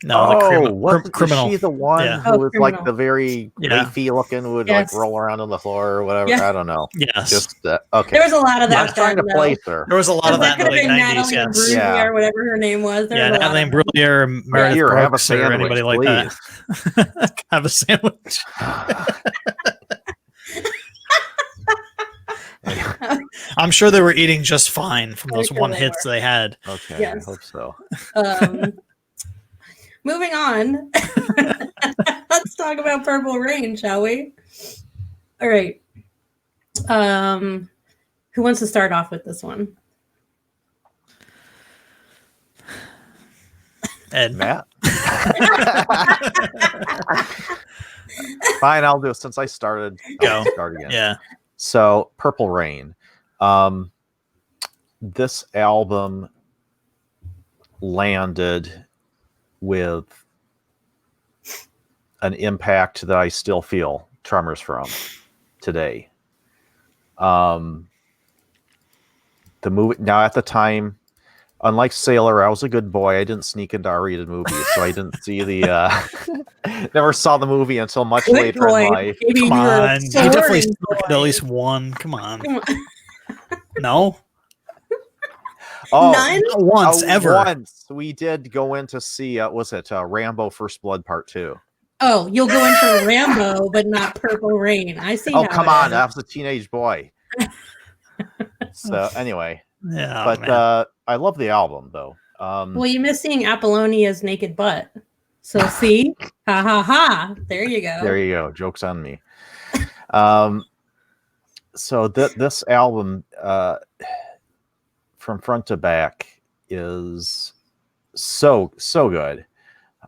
No, Criminal. Was she the one who was Criminal. like the very wafy looking, would like roll around on the floor or whatever? Yeah. I don't know. Yes. Just okay. There was a lot of that. I was trying to place her. There was a lot of that in the late 90s. Natalie Imbruglia or whatever her name was. Natalie Imbruglia, Meredith Here, have a Brooks, or sandwich, anybody like that. Have a sandwich. I'm sure they were eating just fine from those one hits they had. Okay, I hope so. Moving on. Let's talk about Purple Rain, shall we? All right. Who wants to start off with this one? Ed. Matt. Fine, I'll do it. Since I started, I'll start again. Yeah. So, Purple Rain. This album landed with an impact that I still feel tremors from today. The movie now at the time, unlike Sailor, I was a good boy. I didn't sneak into R-rated movies, so I didn't see the never saw the movie until much Good later boy. in life. Maybe Come you were a on, you definitely soaring snuck into boy. at least one. Come on, Come on. no, Oh, None? not once ever. once we did go in to see was it Rambo First Blood Part 2? Oh, you'll go in for Rambo, but not Purple Rain. I see. Oh, how come it on, is. I was a teenage boy. So anyway, Yeah, but man. I love the album though. Well, you miss seeing Apollonia's naked butt. So see, ha ha ha. There you go. There you go. Joke's on me. So this album, from front to back, is so good.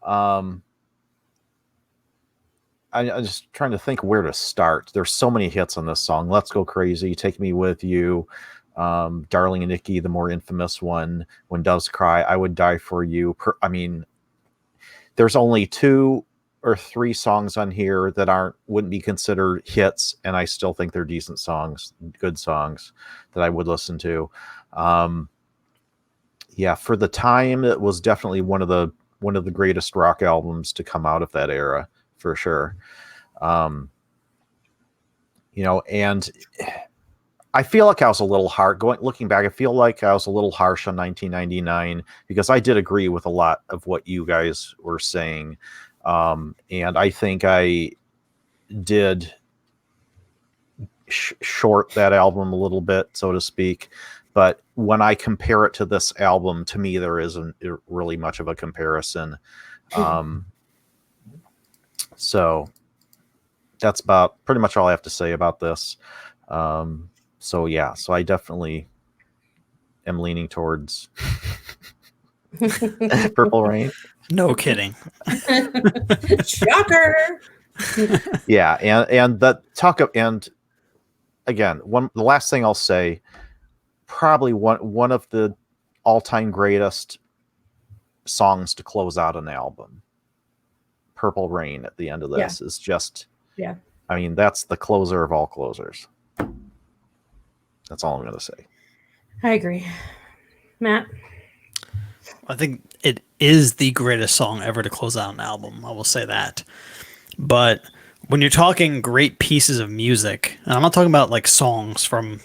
I'm just trying to think where to start. There's so many hits on this song. Let's Go Crazy, Take Me With You, Darling and Nikki, the more infamous one, When Doves Cry, I Would Die For You. I mean, there's only 2 or 3 songs on here that wouldn't be considered hits, and I still think they're decent songs, good songs that I would listen to. Yeah, for the time, it was definitely one of the greatest rock albums to come out of that era, for sure. And I feel like I was a little looking back, I feel like I was a little harsh on 1999 because I did agree with a lot of what you guys were saying. And I think I did short that album a little bit, so to speak. But when I compare it to this album, to me, there isn't really much of a comparison. So that's about pretty much all I have to say about this. So yeah, so I definitely am leaning towards Purple Rain. No kidding. Shocker. Yeah, and and again, the last thing I'll say, probably one of the all-time greatest songs to close out an album. Purple Rain at the end of this is just, I mean, that's the closer of all closers. That's all I'm going to say. I agree. Matt? I think it is the greatest song ever to close out an album. I will say that. But when you're talking great pieces of music, and I'm not talking about like songs from,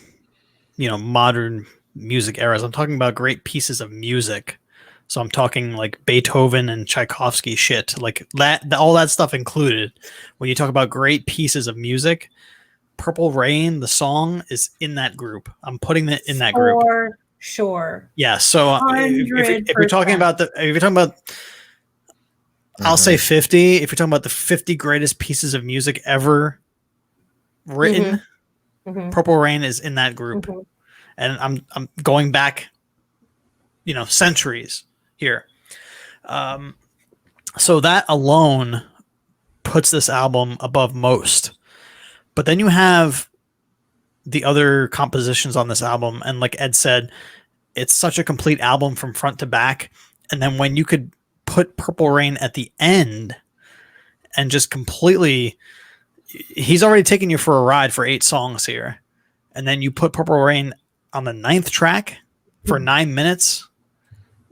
modern music eras. I'm talking about great pieces of music. So I'm talking like Beethoven and Tchaikovsky shit, like that, all that stuff included. When you talk about great pieces of music, Purple Rain, the song, is in that group. I'm putting it in that group. For sure. Yeah. So if you're talking about I'll say 50. If you're talking about the 50 greatest pieces of music ever written, Purple Rain is in that group. And I'm going back, centuries here. So that alone puts this album above most. But then you have the other compositions on this album, and like Ed said, it's such a complete album from front to back. And then when you could put Purple Rain at the end and just completely, he's already taken you for a ride for 8 songs here, and then you put Purple Rain on the 9th track for 9 minutes,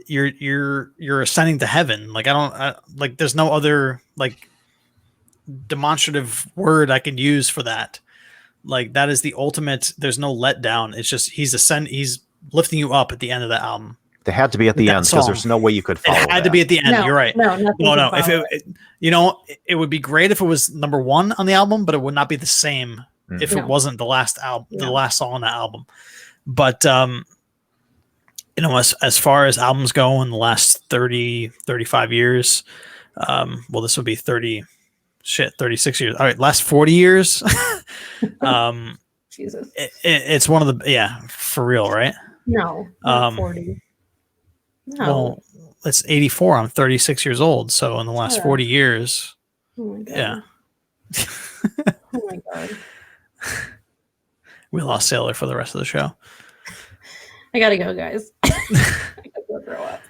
you're ascending to heaven. Like like there's no other like demonstrative word I can use for that. Like that is the ultimate. There's no letdown. It's just he's lifting you up at the end of the album. They had to be at the end because there's no way you could follow. It had to be at the end. No, you're right. No. If it would be great if it was number 1 on the album, but it would not be the same if it wasn't the last album, the last song on the album. But as far as albums go in the last 30, 35 years, well, this would be 36 years. All right, last 40 years. Jesus. It's one of the for real, right? No, not 40. No. Well, it's 84. I'm 36 years old. So in the last 40 years, oh my God. yeah. Oh my God. We lost Sailor for the rest of the show. I gotta go, guys. I gotta go throw up.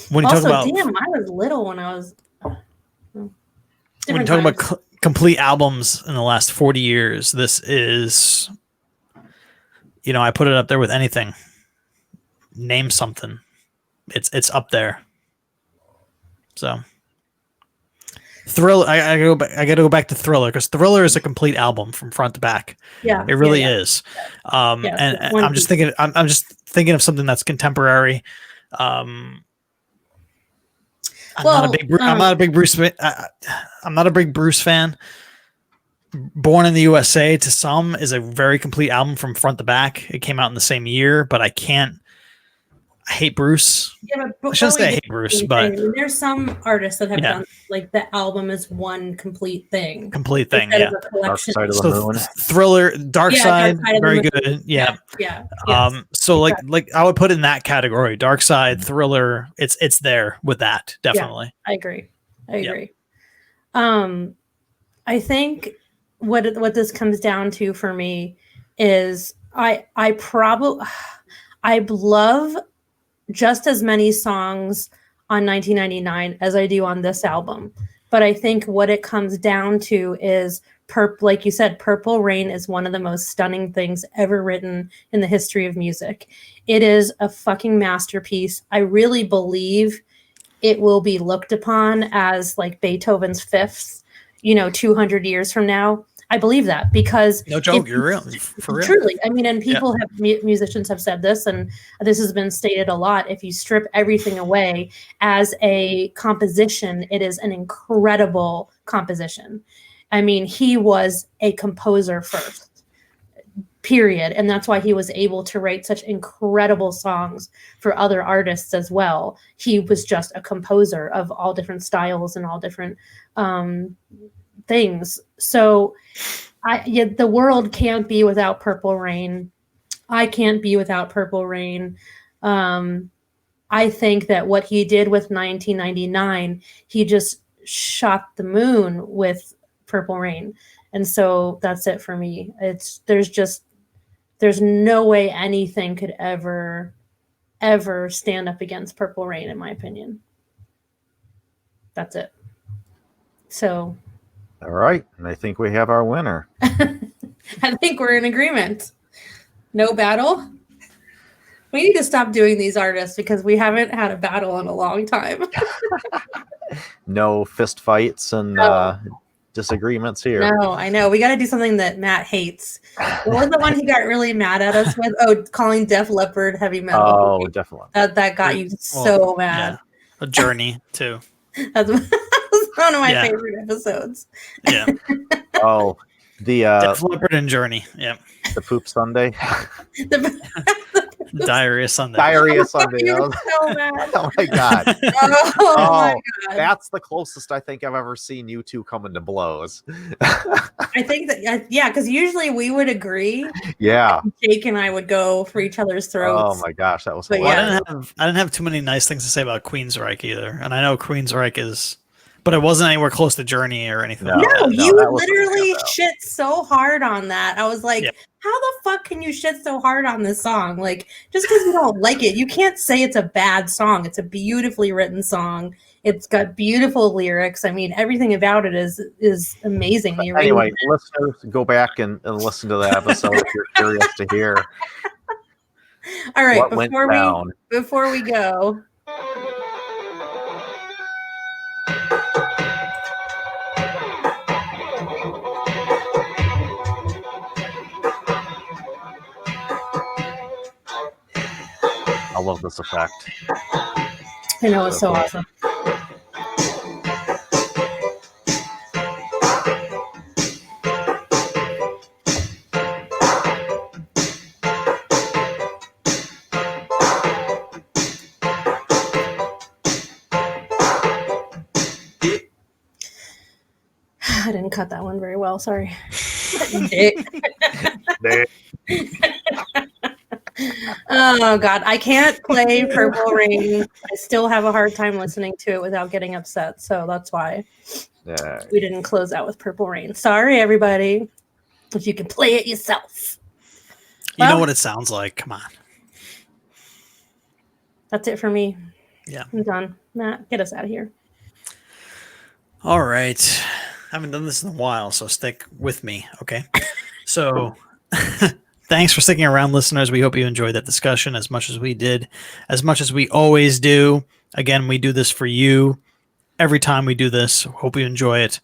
When you talk about, damn, I was little when I was. When you talk about complete albums in the last 40 years, this is I put it up there with anything. Name something. It's up there. So Thriller, I got to go back to Thriller, because Thriller is a complete album from front to back. Yeah, it really is. And I'm just thinking of something that's contemporary. I'm not a big Bruce fan. Born in the USA to some is a very complete album from front to back. It came out in the same year, but I hate Bruce. Yeah, but I shouldn't say I hate Bruce, but there's some artists that have done like the album is one complete thing. Yeah. Dark Side of the Moon. Thriller, Dark Side, very good. Yeah. So like I would put in that category. Dark Side, Thriller, it's there with that, definitely. Yeah, I agree. I think what this comes down to for me is I love just as many songs on 1999 as I do on this album. But I think what it comes down to is, like you said, Purple Rain is one of the most stunning things ever written in the history of music. It is a fucking masterpiece. I really believe it will be looked upon as like Beethoven's Fifth, 200 years from now. I believe that, because no joke, you're real, for real. Truly, I mean, and people musicians have said this, and this has been stated a lot. If you strip everything away as a composition, it is an incredible composition. I mean, he was a composer first, period, and that's why he was able to write such incredible songs for other artists as well. He was just a composer of all different styles and all different things. So the world can't be without Purple Rain. I can't be without Purple Rain. I think that what he did with 1999, he just shot the moon with Purple Rain. And so that's it for me. There's no way anything could ever stand up against Purple Rain, in my opinion. That's it. So all right, and I think we have our winner. I think we're in agreement. No battle. We need to stop doing these artists because we haven't had a battle in a long time. No fist fights and disagreements here. No, I know. We got to do something that Matt hates. What was the one he got really mad at us with? Oh, calling Def Leppard heavy metal. Oh, definitely. That got you so mad. Yeah. A Journey, too. That's one of my favorite episodes. Yeah. Oh, the Def Leppard and Journey. Yeah. The Poop Sunday. Diarrhea Sunday. Diarrhea Sunday. So mad. Oh my god. Oh my god. That's the closest I think I've ever seen you two come into blows. I think that because usually we would agree. Yeah. Jake and I would go for each other's throats. Oh my gosh, that was hilarious. Well, I didn't have too many nice things to say about Queensryche either. And I know Queensryche is, but it wasn't anywhere close to Journey or anything. No, you literally shit so hard on that. I was like, how the fuck can you shit so hard on this song? Like, just because you don't like it, you can't say it's a bad song. It's a beautifully written song. It's got beautiful lyrics. I mean, everything about it is amazing. Anyway, listeners, go back and listen to that episode if you're curious to hear. All right, before we go. I love this effect. I know, it's so awesome. I didn't cut that one very well, sorry. Oh god, I can't play Purple Rain. I still have a hard time listening to it without getting upset, so that's why we didn't close out with Purple Rain. Sorry, everybody. If you can play it yourself. You know what it sounds like. Come on. That's it for me. Yeah. I'm done. Matt, get us out of here. All right. I haven't done this in a while, so stick with me, okay? So Thanks for sticking around, listeners. We hope you enjoyed that discussion as much as we did, as much as we always do. Again, we do this for you every time we do this. Hope you enjoy it.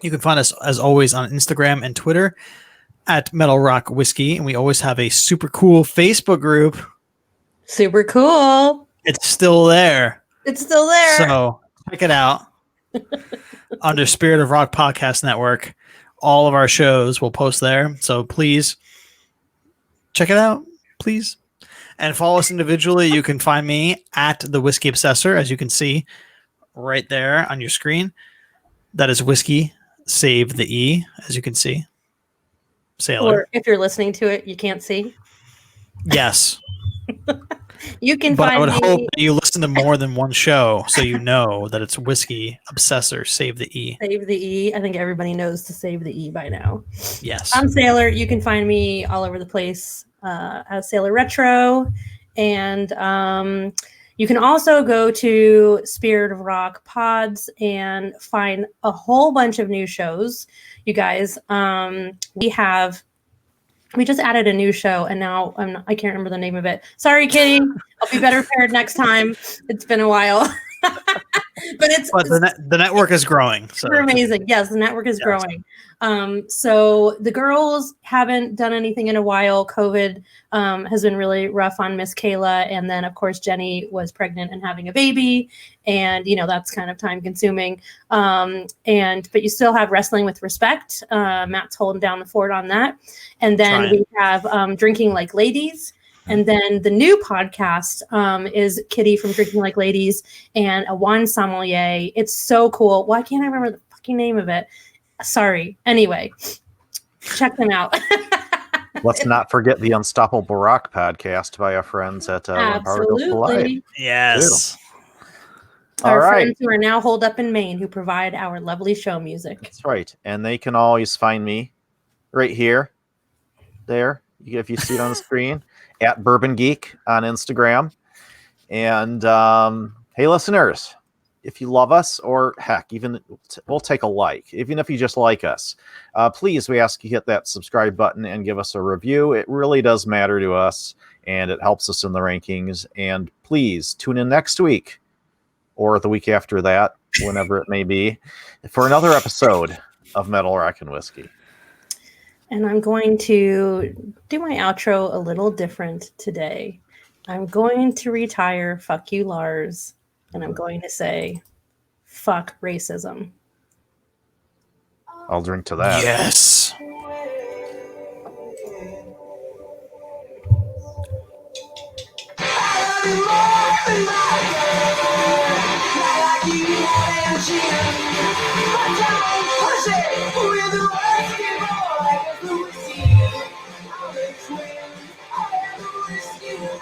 You can find us, as always, on Instagram and Twitter at Metal Rock Whiskey. And we always have a super cool Facebook group. Super cool. It's still there. It's still there. So check it out. Under Spirit of Rock Podcast Network. All of our shows will post there. So please check it out, please. And follow us individually. You can find me at the Whiskey Obsessor, as you can see right there on your screen. That is Whiskey, save the E, as you can see. Sailor. Or if you're listening to it, you can't see. Yes. You can But find I would me. hope that you listen to more than one show so you know that it's Whiskey Obsessor, save the E. Save the E. I think everybody knows to save the E by now. Yes. I'm Sailor. You can find me all over the place as Sailor Retro. And you can also go to Spirit of Rock Pods and find a whole bunch of new shows. You guys, we just added a new show, and now I can't remember the name of it. Sorry, Kitty. I'll be better prepared next time. It's been a while. But the network is growing. So super amazing. Yes, the network is growing. So the girls haven't done anything in a while. COVID has been really rough on Miss Kayla. And then, of course, Jenny was pregnant and having a baby. And, that's kind of time consuming. But you still have Wrestling with Respect. Matt's holding down the fort on that. And then we have Drinking Like Ladies. And then the new podcast is Kitty from Drinking Like Ladies and a wine sommelier. It's so cool. Why can't I remember the fucking name of it? Sorry. Anyway, check them out. Let's not forget the Unstoppable Rock podcast by our friends at Absolutely. Yes. Our friends who are now holed up in Maine who provide our lovely show music. That's right. And they can always find me right here, there, if you see it on the screen. At Bourbon Geek on Instagram. And hey, listeners, if you love us, or heck, even we'll take a like, even if you just like us, please, we ask you hit that subscribe button and give us a review. It really does matter to us, and it helps us in the rankings. And please tune in next week or the week after that, whenever it may be, for another episode of Metal Rock and Whiskey. And I'm going to do my outro a little different today. I'm going to retire Fuck You, Lars. And I'm going to say, fuck racism. I'll drink to that. Yes.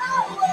I